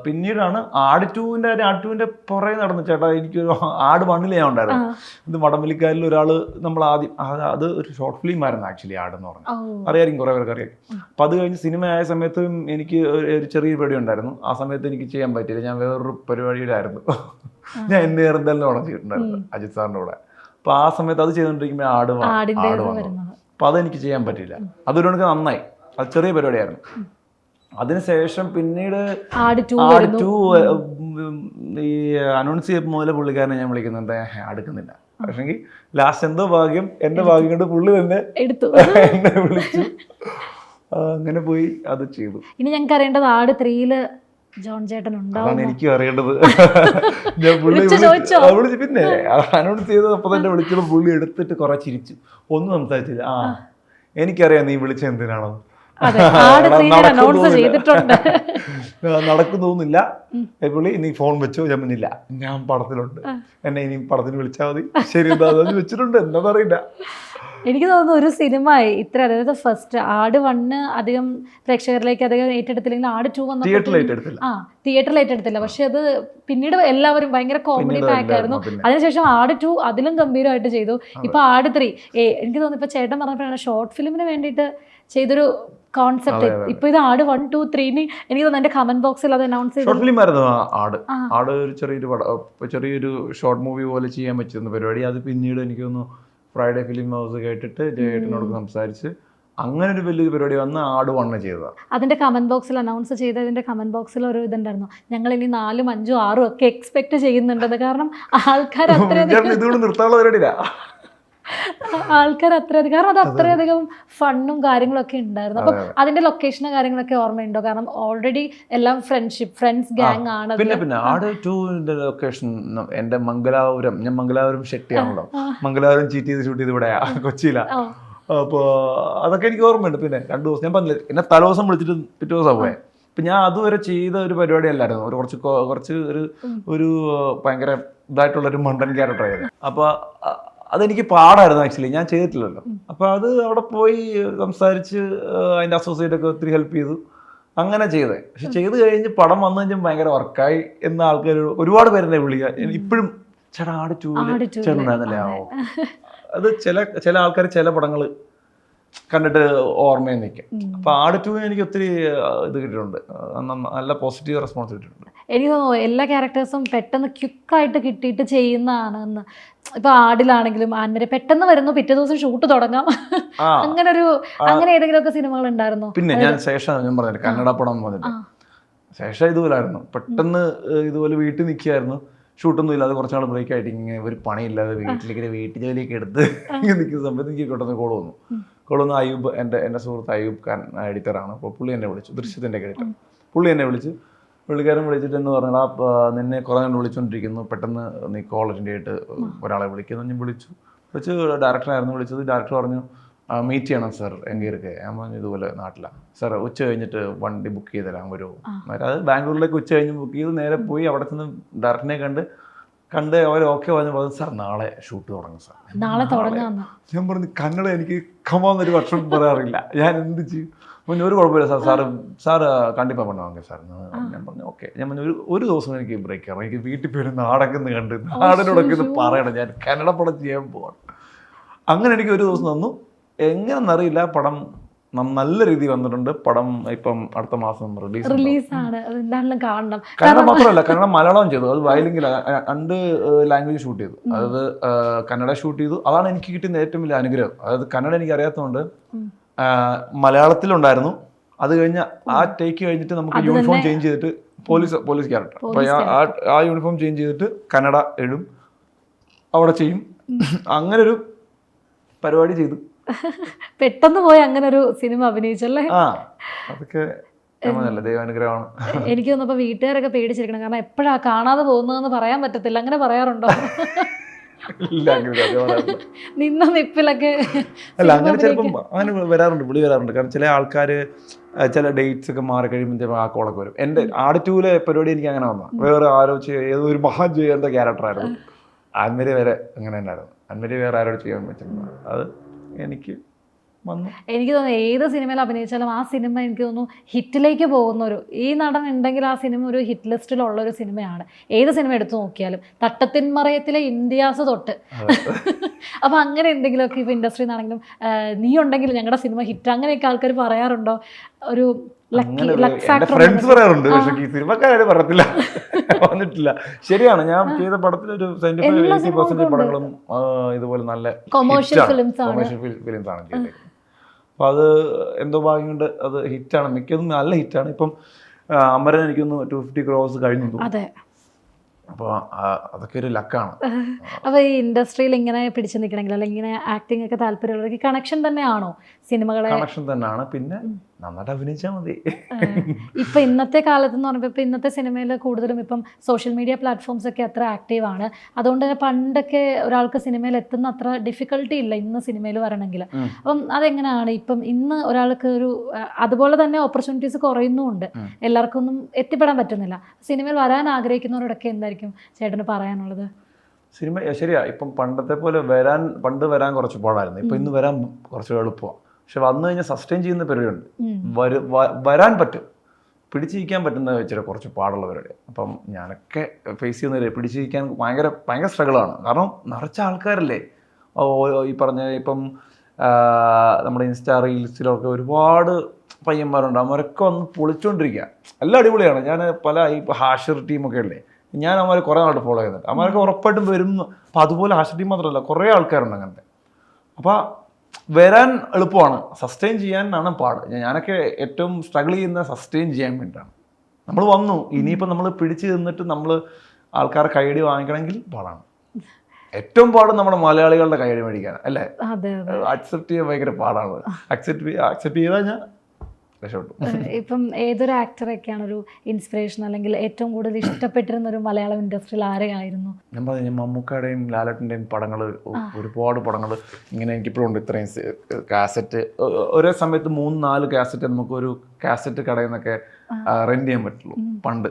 പിന്നീടാണ് ആട് 2ന്റെ പുറകെ നടന്നു. ചേട്ടാ എനിക്കൊരു ആട് 1 ഞാൻ ഉണ്ടായിരുന്നു. ഇത് വടംവലിക്കാരിൽ ഒരാൾ നമ്മൾ ആദ്യം അത് ഒരു ഷോർട്ട് ഫിലിം ആയിരുന്നു ആക്ച്വലി ആടെന്ന് പറഞ്ഞു. അറിയായിരിക്കും, കുറേ പേർക്ക് അറിയാം. അപ്പം അത് കഴിഞ്ഞ് സിനിമ ആയ സമയത്ത് എനിക്ക് ഒരു ചെറിയ പരിപാടി ഉണ്ടായിരുന്നു. ആ സമയത്ത് എനിക്ക് ചെയ്യാൻ പറ്റിയില്ല, ഞാൻ വേറൊരു പരിപാടിയിലായിരുന്നു. ഞാൻ എന്തായാലും അവിടെ ചെയ്തിട്ടുണ്ടായിരുന്നു അജിത് സാറിൻ്റെ കൂടെ. അപ്പോൾ ആ സമയത്ത് അത് ചെയ്തുകൊണ്ടിരിക്കുമ്പോൾ ആട് വന്നു. അപ്പോൾ അതെനിക്ക് ചെയ്യാൻ പറ്റിയില്ല. അതൊരു കണക്ക് നന്നായി, അത് ചെറിയ പരിപാടിയായിരുന്നു. അതിനുശേഷം പിന്നീട് ആട് 2 ഈ അനൗൺസ് ചെയ്തപ്പോൾ മുതലേ പുള്ളിക്കാരനെ ഞാൻ വിളിക്കുന്നുണ്ട്, അടുക്കുന്നില്ല. പക്ഷെങ്കിൽ ലാസ്റ്റ് എന്തോ ഭാഗ്യം, എൻ്റെ ഭാഗ്യം കൊണ്ട് പുള്ളി തന്നെ എന്നെ വിളിച്ചു. അങ്ങനെ പോയി അത് ചെയ്തു. ഇനി ഞങ്ങൾക്ക് അറിയേണ്ടത് ആട് 3 ജോൺ ചേട്ടൻ ഉണ്ടാവും. എനിക്കും അറിയേണ്ടത്. ഞാൻ വിളിച്ചു, പിന്നെ അനൗൺസ് ചെയ്തത് അപ്പോൾ തന്നെ വിളിച്ചപ്പോൾ പുള്ളി എടുത്തിട്ട് കുറെ ചിരിച്ചു, ഒന്നും സംസാരിച്ചില്ല. എനിക്കറിയാം നീ വിളിച്ച എന്തിനാണോ, നടക്കുന്നൊന്നുമില്ല. പുള്ളി നീ ഫോൺ വെച്ചോ, ഞാൻ മുന്നില്ല, ഞാൻ പടത്തിലുണ്ട്, എന്നെ ഇനി പടത്തിന് വിളിച്ചാൽ മതി. ശരി, എന്താ വെച്ചിട്ടുണ്ട്, എന്താ അറിയില്ല. എനിക്ക് തോന്നുന്നു ഒരു സിനിമ ഇത്ര, അതായത് ഫസ്റ്റ് ആട് 1 അധികം പ്രേക്ഷകരിലേക്ക് അധികം ഏറ്റെടുത്തില്ലെങ്കിൽ ആട് 2 വന്നു തിയേറ്ററിൽ ഏറ്റെടുത്തില്ല. പക്ഷെ അത് പിന്നീട് എല്ലാവരും ഭയങ്കര കോമഡി പാക്ക് ആയിരുന്നു. അതിനുശേഷം ആട് 2 അതിലും ഗംഭീരമായിട്ട് ചെയ്തു. ഇപ്പൊ ആട് 3 എനിക്ക് തോന്നുന്നു ഇപ്പൊ ചേട്ടൻ പറഞ്ഞപ്പോഴാണ് ഷോർട്ട് ഫിലിമിന് വേണ്ടിയിട്ട് ചെയ്തൊരു കോൺസെപ്റ്റ്. ഇപ്പൊ ഇത് ആട് 1, 2, 3 എനിക്ക് തോന്നുന്നു എന്റെ കമന്റ് ബോക്സിൽ അത് അനൗൺസ് ചെയ്തു. ഷോർട്ട് ഫിലിം ആയിരുന്നു ആട് ഒരു ചെറിയൊരു ഷോർട്ട് മൂവി പോലെ ചെയ്യാൻ പറ്റുന്ന പരിപാടി. അത് പിന്നീട് എനിക്ക് തോന്നുന്നു ഫ്രൈഡേ ഫിലിം ഹൗസ് കേട്ടിട്ട് ജയേട്ടനോട് സംസാരിച്ച് അങ്ങനെ ഒരു വലിയ പരിപാടി വന്ന് ആട് 1 ചെയ്തതാണ്. അതിന്റെ കമന്റ് ബോക്സിൽ അനൗൺസ് ചെയ്തതിന്റെ കമന്റ് ബോക്സിൽ ഒരു ഇതുണ്ടായിരുന്നു, ഞങ്ങൾ ഇനി 4, 5, 6 ഒക്കെ എക്സ്പെക്ട് ചെയ്യുന്നുണ്ടെന്ന്. കാരണം ആൾക്കാർ ഇതുകൊണ്ട് നിർത്താനുള്ള പരിപാടിയില്ല. ആൾക്കാർ അത്രയധികം, കാരണം അത് അത്രയധികം ഫണ്ണും കാര്യങ്ങളൊക്കെ ഉണ്ടായിരുന്നു. അപ്പം അതിന്റെ ലൊക്കേഷനും കാര്യങ്ങളൊക്കെ ഓർമ്മയുണ്ടോ? കാരണം ഓൾറെഡി എല്ലാം ഫ്രണ്ട്സ് ഗാങ് ആണ്. പിന്നെ ആട് 2 ലൊക്കേഷൻ എന്റെ മംഗലാപുരം, ഞാൻ മംഗലാപുരം ഷെട്ടിയാണല്ലോ, മംഗലാപുരം ചീറ്റ് ചെയ്ത് ഷൂട്ട് ചെയ്ത് ഇവിടെയാ, കൊച്ചിയിലാ. അപ്പോൾ അതൊക്കെ എനിക്ക് ഓർമ്മയുണ്ട്. പിന്നെ 2 ദിവസം ഞാൻ പറഞ്ഞില്ല, എന്നെ തലേദിവസം വിളിച്ചിട്ട് പിറ്റേ ദിവസം പോയെ. ഇപ്പം ഞാൻ അതുവരെ ചെയ്ത ഒരു പരിപാടി അല്ലായിരുന്നു, ഒരു കുറച്ച് ഒരു ഭയങ്കര ഇതായിട്ടുള്ളൊരു മണ്ടൻ ക്യാരക്ടർ ആയിരുന്നു. അപ്പോൾ അതെനിക്ക് പാടായിരുന്നു ആക്ച്വലി, ഞാൻ ചെയ്തിട്ടില്ലല്ലോ. അപ്പോൾ അത് അവിടെ പോയി സംസാരിച്ച് അതിൻ്റെ അസോസിയേറ്റ് ഒക്കെ ഒത്തിരി ഹെൽപ്പ് ചെയ്തു, അങ്ങനെ ചെയ്തേ. പക്ഷെ ചെയ്ത് കഴിഞ്ഞ് പടം വന്നു കഴിഞ്ഞാൽ ഭയങ്കര വർക്കായി എന്ന ആൾക്കാർ ഒരുപാട് പേരെന്നെ വിളിക്കുക. ഇപ്പോഴും ചേട്ടാ ആട് 2 ചേട്ടനായിരുന്നല്ലേ. അത് ചില ആൾക്കാർ ചില പടങ്ങൾ കണ്ടിട്ട് ഓർമ്മയിൽ നിൽക്കും. അപ്പൊ ആട് 2 എനിക്ക് ഒത്തിരി ഇത് കിട്ടിയിട്ടുണ്ട്, നല്ല പോസിറ്റീവ് റെസ്പോൺസ് കിട്ടിയിട്ടുണ്ട്. എനിക്ക് തോന്നുന്നു എല്ലാ ക്യാരക്ടേഴ്സും പെട്ടെന്ന് ക്വിക്കായിട്ട് കിട്ടിയിട്ട് ചെയ്യുന്നതാണെന്ന്. ഇപ്പൊ ആടിലാണെങ്കിലും ആൻമരി പെട്ടെന്ന് വരുന്നു, പിറ്റേ ദിവസം ഷൂട്ട് തുടങ്ങാം, അങ്ങനെ ഏതെങ്കിലും ഒക്കെ സിനിമകൾ ഉണ്ടായിരുന്നോ? പിന്നെ ഞാൻ ഞാൻ പറഞ്ഞു കന്നഡ പടം വന്നിട്ട് ശേഷം ഇതുപോലായിരുന്നു, പെട്ടെന്ന് ഇതുപോലെ വീട്ടിൽ നിൽക്കുകയായിരുന്നു, ഷൂട്ടൊന്നും ഇല്ലാതെ കുറച്ച് നാൾ ബ്രേക്ക് ആയിട്ട് ഇങ്ങനെ ഒരു പണിയില്ലാതെ വീട്ടു ജോലിയൊക്കെ എടുത്ത് നിൽക്കുന്ന സമയത്ത് എനിക്ക് പെട്ടെന്ന് കോൾ വന്നു. അയ്യൂബ്, എൻ്റെ സുഹൃത്ത് അയ്യൂബ് ഖാൻ എഡിറ്ററാണ്. അപ്പോൾ പുള്ളി എന്നെ വിളിച്ചു, ദൃശ്യത്തിൻ്റെ എഡിറ്റർ. പുള്ളി എന്നെ വിളിച്ചു, പുള്ളിക്കാരൻ വിളിച്ചിട്ട് എന്ന് പറഞ്ഞാൽ നിന്നെ കുറേ കണ്ട് വിളിച്ചുകൊണ്ടിരിക്കുന്നു, പെട്ടെന്ന് നീ കോൾ അറ്റൻഡ് ചെയ്തിട്ട് ഒരാളെ വിളിക്കുന്നു. ഞാൻ വിളിച്ചു ഡയറക്ടറായിരുന്നു വിളിച്ചത്. ഡയറക്ടർ പറഞ്ഞു മീറ്റ് ചെയ്യണം സാർ എങ്കിൽ ഇരിക്കെ. ഞാൻ പറഞ്ഞു ഇതുപോലെ നാട്ടിലാണ് സാർ, ഉച്ച കഴിഞ്ഞിട്ട് വണ്ടി ബുക്ക് ചെയ്ത് തരാൻ വരുമോ? അത് ബാംഗ്ലൂരിലേക്ക് ഉച്ച കഴിഞ്ഞ് ബുക്ക് ചെയ്ത് നേരെ പോയി അവിടെ ചെന്ന് ഡയറക്ടറിനെ കണ്ട് അവർ ഓക്കെ പറഞ്ഞു സാർ നാളെ ഷൂട്ട് തുടങ്ങും സാർ. നാളെ തുടങ്ങാം. ഞാൻ പറഞ്ഞു കന്നഡ എനിക്ക് കമാന്നൊരു വർഷം പറയാറില്ല, ഞാൻ എന്ത് ചെയ്യും? പറഞ്ഞു ഒരു കുഴപ്പമില്ല സാർ കണ്ടിപ്പാ பண்ணுவாங்க സാർ. ഞാൻ പറഞ്ഞു ഓക്കെ. ഞാൻ പറഞ്ഞു ഒരു ദിവസം എനിക്ക് ബ്രേക്ക് ആവും, എനിക്ക് വീട്ടിൽ പോയി നാടകം കണ്ട് നാടിനോടൊക്കെ ഇത് പറയണം, ഞാൻ കന്നഡ പടം ചെയ്യാൻ പോവാണ്. അങ്ങനെ എനിക്ക് ഒരു ദിവസം തന്നു. എങ്ങനെന്നറിയില്ല, പടം നല്ല രീതിയിൽ വന്നിട്ടുണ്ട്. പടം ഇപ്പം അടുത്ത മാസം റിലീസാണ്. കന്നഡ മാത്രമല്ല, കന്നഡ മലയാളം ചെയ്തു, അത് ബൈലിംഗിൽ 2 ലാംഗ്വേജ് ഷൂട്ട് ചെയ്തു. അതായത് കന്നഡ ഷൂട്ട് ചെയ്തു. അതാണ് എനിക്ക് കിട്ടുന്ന ഏറ്റവും വലിയ അനുഗ്രഹം. അതായത് കന്നഡ എനിക്ക് അറിയാത്തതുകൊണ്ട് മലയാളത്തിലുണ്ടായിരുന്നു. അത് കഴിഞ്ഞ് ആ ടേക്ക് കഴിഞ്ഞിട്ട് നമുക്ക് യൂണിഫോം ചേഞ്ച് ചെയ്തിട്ട് പോലീസ് ക്യാരക്ടർ, അപ്പൊ ആ യൂണിഫോം ചേഞ്ച് ചെയ്തിട്ട് കന്നഡ എഴുതും, അവിടെ ചെയ്യും. അങ്ങനെ ഒരു പരിപാടി ചെയ്തു. പെട്ടെന്ന് പോയി അങ്ങനെ ഒരു സിനിമ അഭിനയിച്ചല്ലേ? അതൊക്കെ ദൈവാനുഗ്രഹമാണ്. എനിക്ക് തോന്നുന്നു വീട്ടുകാരൊക്കെ പേടിച്ചിരിക്കണം, കാരണം എപ്പോഴാ കാണാതെ പോകുന്നതെന്ന് പറയാൻ പറ്റത്തില്ല. അങ്ങനെ പറയാറുണ്ടോ? നിന്ന നിപ്പിലൊക്കെ അല്ല, അങ്ങനെ ചിലപ്പം അങ്ങനെ വിളി വരാറുണ്ട്. കാരണം ചില ആൾക്കാര് ചില ഡേറ്റ്സ് ഒക്കെ മാറി കഴിയുമ്പോൾ ആ കോളൊക്കെ വരും. എൻ്റെ ആട് 2 പരിപാടി എനിക്ക് അങ്ങനെ വന്ന വേറെ ഏതോ ഒരു മഹാൻ ചെയ്യേണ്ട ക്യാരക്ടറായിരുന്നു. ആൻമരി വരെ അങ്ങനെ ഉണ്ടായിരുന്നു. ആൻമരി വേറെ ആരോട് ചെയ്യാൻ പറ്റുന്നത്, അത് എനിക്ക് തോന്നുന്നു ഏത് സിനിമയിൽ അഭിനയിച്ചാലും ആ സിനിമ എനിക്ക് തോന്നുന്നു ഹിറ്റിലേക്ക് പോകുന്നൊരു, ഈ നടൻ ഉണ്ടെങ്കിൽ ആ സിനിമ ഒരു ഹിറ്റ് ലിസ്റ്റിലുള്ള ഒരു സിനിമയാണ്. ഏത് സിനിമ എടുത്തു നോക്കിയാലും തട്ടത്തിൻമറയത്തിലെ ഇന്ത്യാസ് തൊട്ട്. അപ്പൊ അങ്ങനെ എന്തെങ്കിലുമൊക്കെ ഇപ്പൊ ഇൻഡസ്ട്രിയിൽ നിന്നാണെങ്കിലും നീ ഉണ്ടെങ്കിൽ ഞങ്ങളുടെ സിനിമ ഹിറ്റ്, അങ്ങനെയൊക്കെ ആൾക്കാർ പറയാറുണ്ടോ? ഒരു ഫ്രണ്ട്സ് പറയാറുണ്ട്, പക്ഷേ ഈ സിനിമക്കാരും പറയത്തില്ല, വന്നിട്ടില്ല. ശരിയാണ്, ഞാൻ ചെയ്ത പടത്തിൽ ഒരു 75-80% പടങ്ങളും ഇതുപോലെ നല്ല കൊമേഴ്ഷ്യൽ ഫിലിംസ് ആണ് ചെയ്തത്. അപ്പൊ അത് എന്തോ ഭാഗ്യം കൊണ്ട് അത് ഹിറ്റാണ്, മിക്കതും നല്ല ഹിറ്റാണ്. ഇപ്പം അമരൻ എനിക്കൊന്ന് 250 crores കഴിഞ്ഞു. അപ്പോൾ അതൊക്കെ ഒരു ലക്കാണ്. അപ്പോൾ ഈ ഇൻഡസ്ട്രിയിൽ ഇങ്ങനെ പിടിച്ചു നിൽക്കണമെങ്കിൽ അല്ലെങ്കിൽ ഇങ്ങനെ ആക്ടിംഗ് ഒക്കെ താല്പര്യമുള്ളവർക്ക് കണക്ഷൻ തന്നെയാണോ സിനിമകളെ? കണക്ഷൻ തന്നെയാണ്, പിന്നെ നന്നായിട്ട് അഭിനയിച്ചാൽ മതി. ഇപ്പം ഇന്നത്തെ കാലത്ത് എന്ന് പറയുമ്പോൾ ഇപ്പം ഇന്നത്തെ സിനിമയിൽ കൂടുതലും ഇപ്പം സോഷ്യൽ മീഡിയ പ്ലാറ്റ്ഫോംസ് ഒക്കെ അത്ര ആക്റ്റീവാണ്. അതുകൊണ്ട് തന്നെ പണ്ടൊക്കെ ഒരാൾക്ക് സിനിമയിൽ എത്തുന്ന അത്ര ഡിഫിക്കൽട്ടി ഇല്ല ഇന്ന് സിനിമയിൽ വരണമെങ്കിൽ. അപ്പം അതെങ്ങനെയാണ് ഇപ്പം ഇന്ന് ഒരാൾക്ക് ഒരു അതുപോലെ തന്നെ ഓപ്പർച്യൂണിറ്റീസ് കുറയുന്നുമുണ്ട്, എല്ലാവർക്കും ഒന്നും എത്തിപ്പെടാൻ പറ്റുന്നില്ല. സിനിമയിൽ വരാൻ ആഗ്രഹിക്കുന്നവരോടൊക്കെ എന്തായിരിക്കും ചേട്ടന് പറയാനുള്ളത്? സിനിമ ശരിയാ, ഇപ്പം പണ്ടത്തെ പോലെ പണ്ട് വരാൻ കുറച്ച് പാടായിരുന്നു, ഇപ്പം ഇന്ന് വരാൻ കുറച്ച് എളുപ്പമാണ്. പക്ഷെ വന്നു കഴിഞ്ഞാൽ സസ്റ്റെയിൻ ചെയ്യുന്ന പരിപാടിയുണ്ട്, വരാൻ പറ്റും, പിടിച്ചിരിക്കാൻ പറ്റുന്ന വെച്ചിട്ട് കുറച്ച് പാടുള്ള പരിപാടി. അപ്പം ഞാനൊക്കെ ഫേസ് ചെയ്യുന്നില്ല, പിടിച്ചിരിക്കാൻ ഭയങ്കര സ്ട്രഗിളാണ്. കാരണം നിറച്ച ആൾക്കാരല്ലേ ഈ പറഞ്ഞ, ഇപ്പം നമ്മുടെ ഇൻസ്റ്റാ റീൽസിലൊക്കെ ഒരുപാട് പയ്യന്മാരുണ്ട്, അവരൊക്കെ വന്ന് പൊളിച്ചുകൊണ്ടിരിക്കുക, എല്ലാം അടിപൊളിയാണ്. ഞാൻ ഇപ്പോൾ ഹാഷർ ടീമൊക്കെ അല്ലേ, ഞാൻ അവന്മാരെ കുറേ നാൾ ഫോളോ ചെയ്യുന്നുണ്ട്, അവന്മാരൊക്കെ ഉറപ്പായിട്ടും വരും. അപ്പം അതുപോലെ ഹാഷർ ടീം മാത്രമല്ല, കുറേ ആൾക്കാരുണ്ട് അങ്ങനത്തെ. അപ്പോൾ വരാൻ എളുപ്പമാണ്, സസ്റ്റെയിൻ ചെയ്യാനാണ് പാട്. ഞാനൊക്കെ ഏറ്റവും സ്ട്രഗിൾ ചെയ്യുന്ന സസ്റ്റെയിൻ ചെയ്യാൻ വേണ്ടിയിട്ടാണ്. നമ്മൾ വന്നു, ഇനിയിപ്പോൾ നമ്മൾ പിടിച്ച് നിന്നിട്ട് നമ്മൾ ആൾക്കാരെ കൈയടി വാങ്ങിക്കണമെങ്കിൽ പാടാണ്. ഏറ്റവും പാട് നമ്മുടെ മലയാളികളുടെ കൈയടി മേടിക്കാൻ അല്ലേ? അതെ അതെ. അക്സെപ്റ്റ് ചെയ്യാൻ ഭയങ്കര പാടാണ്. അക്സെപ്റ്റ് ചെയ്താൽ ഞാൻ രക്ഷപ്പെട്ടു. ഇപ്പം ഏതൊരു ആക്ടറൊക്കെയാണ് ഒരു ഇൻസ്പിറേഷൻ അല്ലെങ്കിൽ ഏറ്റവും കൂടുതൽ ഇഷ്ടപ്പെട്ടിരുന്ന ഒരു മലയാളം ഇൻഡസ്ട്രിയിൽ ആരെയായിരുന്നു? ഞാൻ പറഞ്ഞു മമ്മൂക്കയുടെയും ലാലേട്ടൻ്റെയും പടങ്ങൾ, ഒരുപാട് പടങ്ങൾ ഇങ്ങനെ എനിക്കിപ്പോഴും ഉണ്ട്. ഇത്രയും കാസറ്റ് ഒരേ സമയത്ത് 3-4 കാസറ്റ് നമുക്ക് ഒരു കാസറ്റ് കടയിൽ നിന്നൊക്കെ റെന്റ് ചെയ്യാൻ പറ്റുള്ളൂ പണ്ട്.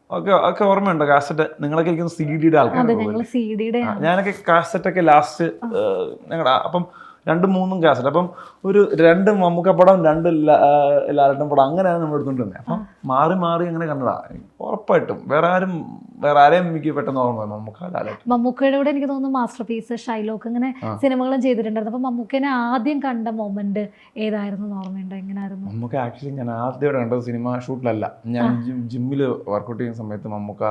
ഒക്കെ ഓർമ്മയുണ്ടോ കാസറ്റ്? നിങ്ങളൊക്കെ ഇരിക്കുന്ന CD-യുടെ ആൾക്കാർ. ഞാനൊക്കെ കാസറ്റൊക്കെ ലാസ്റ്റ് ഞങ്ങളുടെ അപ്പം 2-3 കാസറ്റ്. അപ്പം ഒരു 2 മമ്മൂക്ക പടം 2 ലാലേട്ടൻ പടം അങ്ങനെയാണ് നമ്മൾ എടുത്തുകൊണ്ടിരുന്നത്. അപ്പം മാറി മാറി അങ്ങനെ കണ്ടതാ. ഉറപ്പായിട്ടും വേറെ ആരെയും എനിക്ക് പെട്ടെന്ന് ഓർമ്മ മമ്മൂക്ക ലാലേട്ടൻ. മമ്മൂക്കയുടെ കൂടെ എനിക്ക് തോന്നുന്നു മാസ്റ്റർ പീസ്, ഷൈലോക്ക് അങ്ങനെ സിനിമകളും ചെയ്തിട്ടുണ്ടായിരുന്നു. അപ്പൊ മമ്മൂക്കനെ ആദ്യം കണ്ട മൊമെന്റ് ഏതായിരുന്നു ഓർമ്മയുണ്ടോ? എങ്ങനെയായിരുന്നു? മമ്മൂക്ക ആക്ച്വലി ഞാൻ ആദ്യമായിട്ട് കണ്ടത് സിനിമ ഷൂട്ടിലല്ല, ഞാൻ ജിമ്മിൽ വർക്കൗട്ട് ചെയ്യുന്ന സമയത്ത് മമ്മൂക്ക.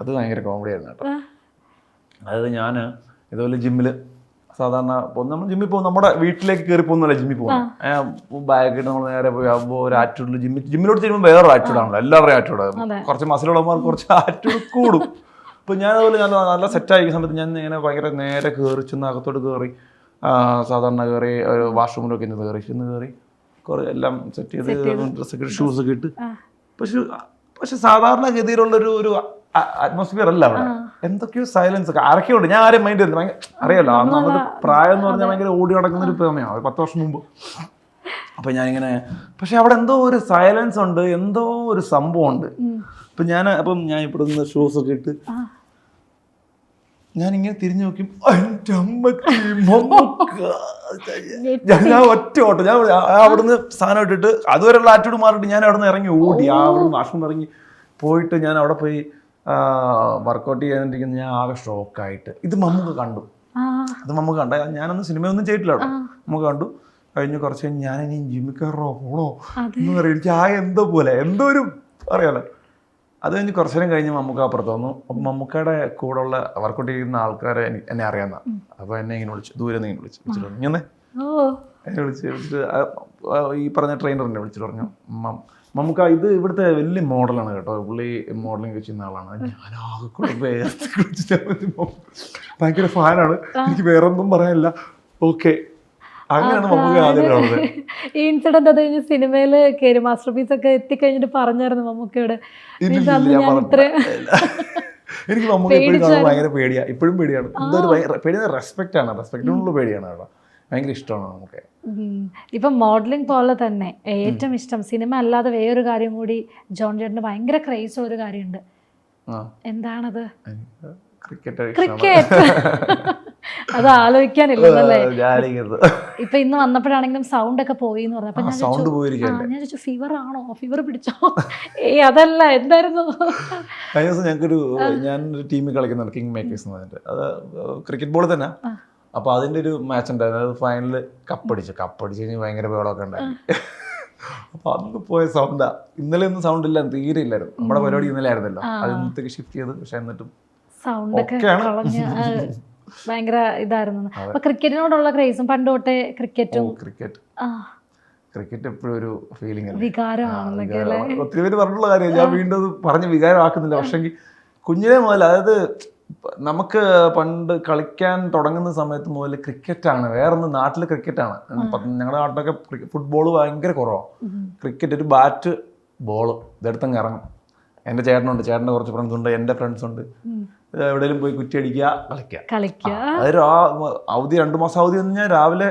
അത് ഭയങ്കര കോമഡി ആയിരുന്നു കേട്ടോ. അതായത് ഞാൻ ഇതുപോലെ ജിമ്മിൽ സാധാരണ നമ്മൾ ജിമ്മിൽ പോകും, നമ്മുടെ വീട്ടിലേക്ക് കയറി പോകുന്നല്ല ജിമ്മിൽ പോകുന്നത്. ബാഗിട്ട് നമ്മൾ നേരെ പോയി ആകുമ്പോൾ ഒരു ആറ്റിറ്റ്യൂഡിൽ ജിമ്മിലോട്ട് ചെയ്യുമ്പോൾ വേറൊരു ആറ്റിറ്റ്യൂഡാണല്ലോ, എല്ലാവരുടെയും ആറ്റിറ്റ്യൂഡ്. കുറച്ച് മസിലുള്ളവന്മാർ കുറച്ച് ആറ്റിറ്റ്യൂഡ് കൂടും. അപ്പോൾ ഞാൻ അതുപോലെ നല്ല സെറ്റായിരിക്കുന്ന സമയത്ത് ഞാൻ ഇങ്ങനെ ഭയങ്കര നേരെ കയറി ചെന്ന് അകത്തോട്ട് കയറി സാധാരണ കയറി ഒരു വാഷ്റൂമിലൊക്കെ ചെന്ന് കയറി കുറേ എല്ലാം സെറ്റ് ചെയ്ത് ഡ്രസ്സൊക്കെ ഷൂസൊക്കെ ഇട്ട്. പക്ഷെ സാധാരണ ഗതിയിലുള്ളൊരു അറ്റ്മോസ്ഫിയർ അല്ല അവിടെ. എന്തൊക്കെയോ സൈലൻസ് ഒക്കെ ആരൊക്കെയോ ഉണ്ട്. ഞാൻ ആരെയും മൈൻഡ് ചെയ്തില്ല. അറിയാലോ അന്ന് നമുക്ക് പ്രായം എന്ന് പറഞ്ഞാൽ ഭയങ്കര ഓടി നടക്കുന്ന ഒരു സമയമാണ്, 10 വർഷം മുമ്പ്. അപ്പൊ ഞാനിങ്ങനെ, പക്ഷെ അവിടെ എന്തോ ഒരു സൈലൻസ് ഉണ്ട്, എന്തോ ഒരു സംഭവം ഉണ്ട്. അപ്പം ഞാൻ ഇവിടെ നിന്ന് ഷൂസ് ഒക്കെ ഇട്ട് ഞാനിങ്ങനെ തിരിഞ്ഞു നോക്കി, ഞാൻ ഒറ്റ ഓട്ടം. ഞാൻ അവിടുന്ന് സാധനം ഇട്ടിട്ട് അതുവരെയുള്ള ആറ്റിറ്റ്യൂഡ് മാറിയിട്ട് ഞാൻ അവിടെ നിന്ന് ഇറങ്ങി ഓടി. അവിടുന്ന് വാഷ്റൂം ഇറങ്ങി പോയിട്ട് ഞാൻ അവിടെ പോയി വർക്കൗട്ട് ചെയ്യാനിരിക്കുന്ന ഞാൻ ആകെ ഷോക്കായിട്ട്. ഇത് മമ്മൂക്ക കണ്ടു. ഞാനൊന്നും സിനിമയൊന്നും ചെയ്തിട്ടില്ല അവിടെ. നമുക്ക് കണ്ടു കഴിഞ്ഞ് കുറച്ച് കഴിഞ്ഞ് ഞാൻ ഇനി ജിമ്മിൽ കയറോ പോണോ എന്ന് പറയും. എനിക്ക് എന്തോ പോലെ എന്തോ ഒരു അറിയാലോ. അത് കഴിഞ്ഞ് കുറച്ചു നേരം കഴിഞ്ഞ് മമ്മൂക്ക അപ്പുറത്ത് വന്നു. അപ്പം മമ്മൂക്കയുടെ കൂടെ ഉള്ള വർക്കൗട്ട് ചെയ്യുന്ന ആൾക്കാരെ എന്നെ അറിയാവുന്ന. അപ്പോൾ എന്നെ ഇങ്ങനെ വിളിച്ചു, ദൂരെ നിന്ന് ഇങ്ങനെ വിളിച്ചിട്ട് ഇങ്ങനെ എന്നെ വിളിച്ചിട്ട് ഈ പറഞ്ഞ ട്രെയിനറിനെ വിളിച്ചിട്ട് പറഞ്ഞു, മമ്മൂക്ക ഇത് ഇവിടുത്തെ വലിയ മോഡലാണ് കേട്ടോ, പുള്ളി മോഡലിംഗ് ചെയ്യുന്ന ആളാണ്. ഞാനാകെ ഭയങ്കര ഫാനാണ്, എനിക്ക് വേറെ ഒന്നും പറയാനില്ല. ഓക്കെ, അങ്ങനെയാണ് മമ്മൂക്ക ആദ്യം കാണുന്നത്. ഈ ഇൻസിഡന്റ് അത് കഴിഞ്ഞ് സിനിമയിൽ കയറി മാസ്റ്റർ പീസ് ഒക്കെ എത്തിക്കഴിഞ്ഞിട്ട് പറഞ്ഞായിരുന്നു മമ്മൂക്കയോട്? എനിക്ക് മമ്മൂക്ക എപ്പോഴും കാണുമ്പോൾ ഭയങ്കര പേടിയാണ്, ഇപ്പോഴും പേടിയാണ്. എന്തോ ഒരു പേടിയാണ്, റെസ്പെക്റ്റാണ്, റെസ്പെക്റ്റിനുള്ള പേടിയാണ് കേട്ടോ. ഭയങ്കര ഇഷ്ടമാണ് നമുക്ക്. ഇപ്പം മോഡലിംഗ് പോലെ തന്നെ ഏറ്റവും ഇഷ്ടം സിനിമ അല്ലാതെ വേറൊരു കാര്യം കൂടി ജോൺ ചേട്ടന് ഭയങ്കര ക്രേസ് ഉള്ളൊരു കാര്യമുണ്ട്. എന്താണത്? ക്രിക്കറ്റ്. അത് ആലോചിക്കാനില്ലല്ലേ? ഇപ്പൊ ഇന്ന് വന്നപ്പോഴാണെങ്കിലും സൗണ്ട് ഒക്കെ പോയി എന്ന് പറഞ്ഞു. അപ്പൊ ഞാൻ ചോദിച്ചു ഫീവർ ആണോ, ഫീവർ പിടിച്ചോ? അതല്ല, എന്തായിരുന്നു? കഴിഞ്ഞ ദിവസം ഞാനൊരു ടീമിൽ കളിക്കുന്നുണ്ട്, കിങ് മേക്കേഴ്സ് എന്ന് പറഞ്ഞിട്ട്. അത് ക്രിക്കറ്റ് ബോൾ തന്നെ. അപ്പോൾ അതിൻ്റെ ഒരു മാച്ച് ഉണ്ടായിരുന്നു. അത് ഫൈനലിൽ കപ്പടിച്ചു കഴിഞ്ഞ് ഭയങ്കര ബഹളമൊക്കെ ഉണ്ടായി. അപ്പോൾ അന്ന് പോയ സൗണ്ടാ. ഇന്നലെ ഒന്നും സൗണ്ട് ഇല്ല, തീരെ ഇല്ലായിരുന്നു. നമ്മുടെ പരിപാടി ഇന്നലെ ആയിരുന്നല്ലോ, അത് ഇന്നത്തേക്ക് ഷിഫ്റ്റ് ചെയ്ത്. പക്ഷെ എന്നിട്ടും സൗണ്ട് ഒക്കെ ഭയങ്കര ഇതായിരുന്നു. അപ്പൊ ക്രിക്കറ്റിനോടുള്ള ക്രേസും പണ്ട് തൊട്ടേ ക്രിക്കറ്റ് എപ്പോഴും ഒരു ഫീലിംഗ് ആണ്, വികാരമാണെന്നൊക്കെ. ഒത്തിരി പേര് പറഞ്ഞിട്ടുള്ള കാര്യം ഞാൻ വീണ്ടും അത് പറഞ്ഞ് വികാരമാക്കുന്നില്ല. പക്ഷെങ്കിൽ കുഞ്ഞിനെ മുതൽ, അതായത് നമുക്ക് പണ്ട് കളിക്കാൻ തുടങ്ങുന്ന സമയത്ത് മുതൽ ക്രിക്കറ്റാണ്. വേറൊന്ന് നാട്ടിൽ ക്രിക്കറ്റാണ്. ഞങ്ങളുടെ നാട്ടിലൊക്കെ ഫുട്ബോൾ ഭയങ്കര കുറവാണ്. ക്രിക്കറ്റ്, ഒരു ബാറ്റ് ബോള് ഇതെടുത്തങ്ങ് ഇറങ്ങും. എൻ്റെ ചേട്ടനുണ്ട്, ചേട്ടൻ്റെ കുറച്ച് ഫ്രണ്ട്സ് ഉണ്ട്, എൻ്റെ ഫ്രണ്ട്സ് ഉണ്ട്. എവിടെയെങ്കിലും പോയി കുറ്റി അടിക്കുക, കളിക്കുക. അതൊരു അവധി 2 മാസം അവധി വന്നു കഴിഞ്ഞാൽ രാവിലെ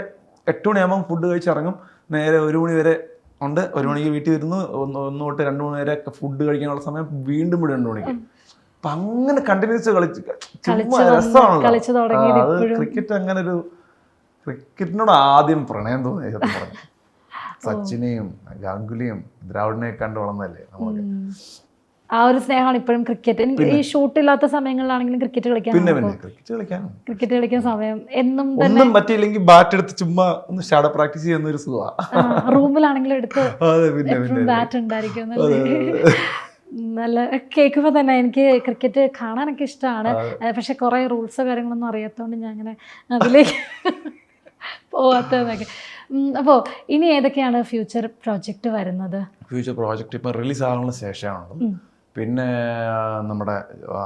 8 മണിയാകുമ്പം ഫുഡ് കഴിച്ചിറങ്ങും. നേരെ 1 മണി വരെ ഉണ്ട്. 1 മണിക്ക് വീട്ടിൽ വരുന്നു. 1 തൊട്ട് 2 മണി വരെ ഫുഡ് കഴിക്കാനുള്ള സമയം. വീണ്ടും ഇവിടെ 2 മണിക്ക്. അപ്പൊ അങ്ങനെ കണ്ടിന്യൂസ് രസമാണല്ലോ അത്. ക്രിക്കറ്റ് അങ്ങനെ ഒരു, ക്രിക്കറ്റിനോട് ആദ്യം പ്രണയം തോന്നി പറഞ്ഞു. സച്ചിനെയും ഗാംഗുലിയും ദ്രാവിഡിനെയും കണ്ടു വളർന്നല്ലേ നമുക്ക്. ആ ഒരു സ്നേഹമാണ് ഇപ്പോഴും ക്രിക്കറ്റ്. ഈ ഷൂട്ടില്ലാത്ത സമയങ്ങളിലാണെങ്കിലും ക്രിക്കറ്റ് കളിക്കാൻ സമയം എന്നും ഒന്നും പറ്റിയില്ലെങ്കിൽ ബാറ്റ് എടുത്ത് ചുമ്മാ ഒന്ന് ഷാഡോ പ്രാക്ടീസ് ചെയ്യുന്ന ഒരു സുഖമാണ്. റൂമിലാണെങ്കിലും എടുത്ത് ബാറ്റ് ഉണ്ടായിരിക്കും. നല്ല കേൾക്കുമ്പോൾ തന്നെ എനിക്ക് ക്രിക്കറ്റ് കാണാനൊക്കെ ഇഷ്ടമാണ്. പക്ഷെ കുറേ റൂൾസോ കാര്യങ്ങളൊന്നും അറിയാത്തതുകൊണ്ട് ഞാൻ അങ്ങനെ അതിലേക്ക് പോവാത്തതൊക്കെ. അപ്പോൾ ഇനി ഏതൊക്കെയാണ് ഫ്യൂച്ചർ പ്രോജക്റ്റ് വരുന്നത്? ഫ്യൂച്ചർ പ്രോജക്റ്റ് ഇപ്പം റിലീസ് ആകാനുള്ള ശേഷമാണ് പിന്നെ നമ്മുടെ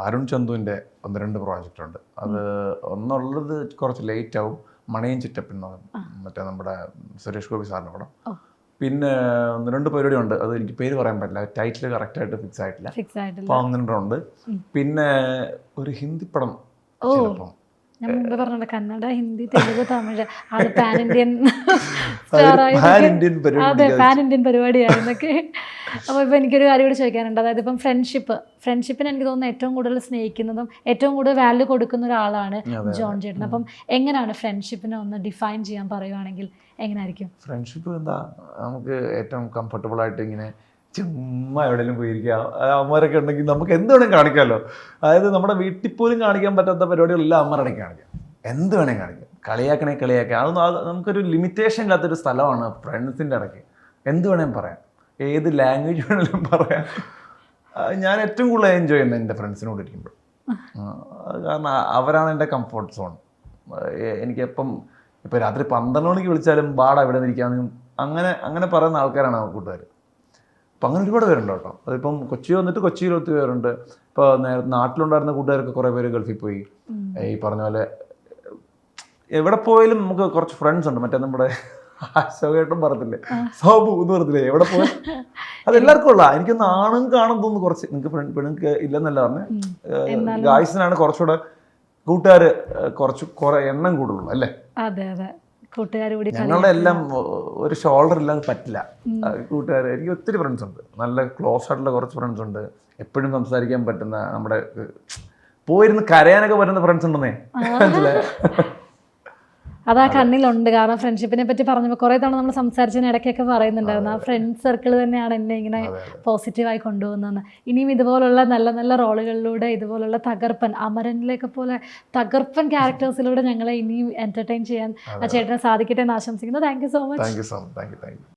അരുൺ ചന്തുവിൻ്റെ 1-2 പ്രോജക്റ്റ് ഉണ്ട്. അത് ഒന്നുള്ളത് കുറച്ച് ലേറ്റ് ആവും, മണിയൻ ചിറ്റപ്പൻ എന്ന് പറയും, മറ്റേ നമ്മുടെ സുരേഷ് ഗോപി സാറിൻ്റെ പടം. പിന്നെ 1-2 പരിപാടി ഉണ്ട്, അത് എനിക്ക് പേര് പറയാൻ പറ്റില്ല, ടൈറ്റിൽ കറക്റ്റായിട്ട് ഫിക്സ് ആയിട്ടില്ല. അപ്പോൾ അങ്ങനെ ഉണ്ട്. പിന്നെ ഒരു ഹിന്ദി പടം ചിലപ്പം, ഞാൻ മുമ്പ് പറഞ്ഞത് കന്നഡ, ഹിന്ദി, തെലുങ്ക്, തമിഴ്, ആള് പാൻ ഇന്ത്യൻ അതെ, പാൻ ഇന്ത്യൻ പരിപാടിയായിരുന്നൊക്കെ. അപ്പോൾ ഇപ്പോൾ എനിക്കൊരു കാര്യം കൂടി ചോദിക്കാനുണ്ട്. അതായത് ഇപ്പം ഫ്രണ്ട്ഷിപ്പിന് എനിക്ക് തോന്നുന്നു ഏറ്റവും കൂടുതൽ സ്നേഹിക്കുന്നതും ഏറ്റവും കൂടുതൽ വാല്യൂ കൊടുക്കുന്ന ഒരാളാണ് ജോൺ ചേട്ടൻ. അപ്പം എങ്ങനെയാണ് ഫ്രണ്ട്ഷിപ്പിനെ ഒന്ന് ഡിഫൈൻ ചെയ്യാൻ പറയുവാണെങ്കിൽ എങ്ങനെയായിരിക്കും? ഫ്രണ്ട്ഷിപ്പ് എന്താ, നമുക്ക് ഏറ്റവും കംഫർട്ടബിൾ ആയിട്ട് ഇങ്ങനെ ചുമ്മാ എവിടെയെങ്കിലും പോയിരിക്കുക, അമ്മമാരൊക്കെ ഉണ്ടെങ്കിൽ നമുക്ക് എന്ത് വേണമെങ്കിൽ കാണിക്കാമല്ലോ. അതായത് നമ്മുടെ വീട്ടിൽ പോലും കാണിക്കാൻ പറ്റാത്ത പരിപാടികളെല്ലാം അമ്മമാരുടെയൊക്കെ കാണിക്കാം, എന്ത് വേണമെങ്കിൽ കാണിക്കാം, കളിയാക്കാം. അതൊന്നും നമുക്കൊരു ലിമിറ്റേഷൻ ഇല്ലാത്തൊരു സ്ഥലമാണ് ഫ്രണ്ട്സിൻ്റെ ഇടയ്ക്ക്. എന്ത് വേണമെങ്കിലും പറയാം, ഏത് ലാംഗ്വേജ് വേണമെങ്കിലും പറയാം. ഞാൻ ഏറ്റവും കൂടുതൽ എൻജോയ് ചെയ്യുന്നത് എൻ്റെ ഫ്രണ്ട്സിനോട് ഇരിക്കുമ്പോൾ. കാരണം അവരാണ് എൻ്റെ കംഫർട്ട് സോൺ. എനിക്കെപ്പം ഇപ്പോൾ രാത്രി 12 മണിക്ക് വിളിച്ചാലും ബാടാ ഇവിടെ നിന്നിരിക്കാമെന്നും അങ്ങനെ പറയുന്ന ആൾക്കാരാണ് കൂട്ടുകാർ. അപ്പം അങ്ങനെ ഒരുപാട് പേരുണ്ട് കേട്ടോ. അതിപ്പം കൊച്ചി വന്നിട്ട് കൊച്ചിയിൽ ഒത്തിരി പേരുണ്ട്. ഇപ്പോൾ നാട്ടിലുണ്ടായിരുന്ന കൂട്ടുകാരൊക്കെ കുറേ പേര് ഗൾഫിൽ പോയി. ഈ പറഞ്ഞ പോലെ എവിടെ പോയാലും നമുക്ക് കുറച്ച് ഫ്രണ്ട്സ് ഉണ്ട്. മറ്റേ നമ്മുടെ അശോകേട്ടൻ പറഞ്ഞില്ലേ, സോബു എന്ന് പറഞ്ഞില്ലേ, എവിടെ പോയാൽ അതെല്ലാവർക്കും ഉള്ള. എനിക്കൊന്ന് ആണും കാണും തോന്നുന്നു കുറച്ച്. നിങ്ങൾക്ക് പെണ്ണുങ്ങൾക്ക് ഇല്ലെന്നല്ല പറഞ്ഞ്, ഗായ്സിനാണ് കുറച്ചുകൂടെ കൂട്ടുകാർ കുറെ എണ്ണം കൂടുതലുള്ളൂ അല്ലേ? അതെ അതെ, കൂട്ടുകാർ കൂടി. ഞങ്ങളുടെ എല്ലാം ഒരു ഷോൾഡർ ഇല്ലാതെ പറ്റില്ല കൂട്ടുകാർ. എനിക്ക് ഒത്തിരി ഫ്രണ്ട്സ് ഉണ്ട്, നല്ല ക്ലോസ് ആയിട്ടുള്ള കുറച്ച് ഫ്രണ്ട്സ് ഉണ്ട്, എപ്പോഴും സംസാരിക്കാൻ പറ്റുന്ന, നമ്മുടെ പോയിരുന്ന് കരയാനൊക്കെ പറ്റുന്ന ഫ്രണ്ട്സ് ഉണ്ടെന്നേ. അതാ കണ്ണിലുണ്ട്. കാരണം ഫ്രണ്ട്ഷിപ്പിനെ പറ്റി പറഞ്ഞപ്പോൾ കുറേ തവണ നമ്മൾ സംസാരിച്ചതിന് ഇടയ്ക്കൊക്കെ പറയുന്നുണ്ടായിരുന്നു, ആ ഫ്രണ്ട് സർക്കിൾ തന്നെയാണ് എന്നെ ഇങ്ങനെ പോസിറ്റീവായി കൊണ്ടുപോകുന്നതെന്ന്. ഇനിയും ഇതുപോലുള്ള നല്ല നല്ല റോളുകളിലൂടെ, ഇതുപോലുള്ള തകർപ്പൻ അമരനിലേക്ക് പോലെ തകർപ്പൻ ക്യാരക്ടേഴ്സിലൂടെ ഞങ്ങളെ ഇനിയും എൻ്റർടൈൻ ചെയ്യാൻ ആ ചേട്ടനെ സാധിക്കട്ടെ എന്ന് ആശംസിക്കുന്നു. Thank you so much. Thank you.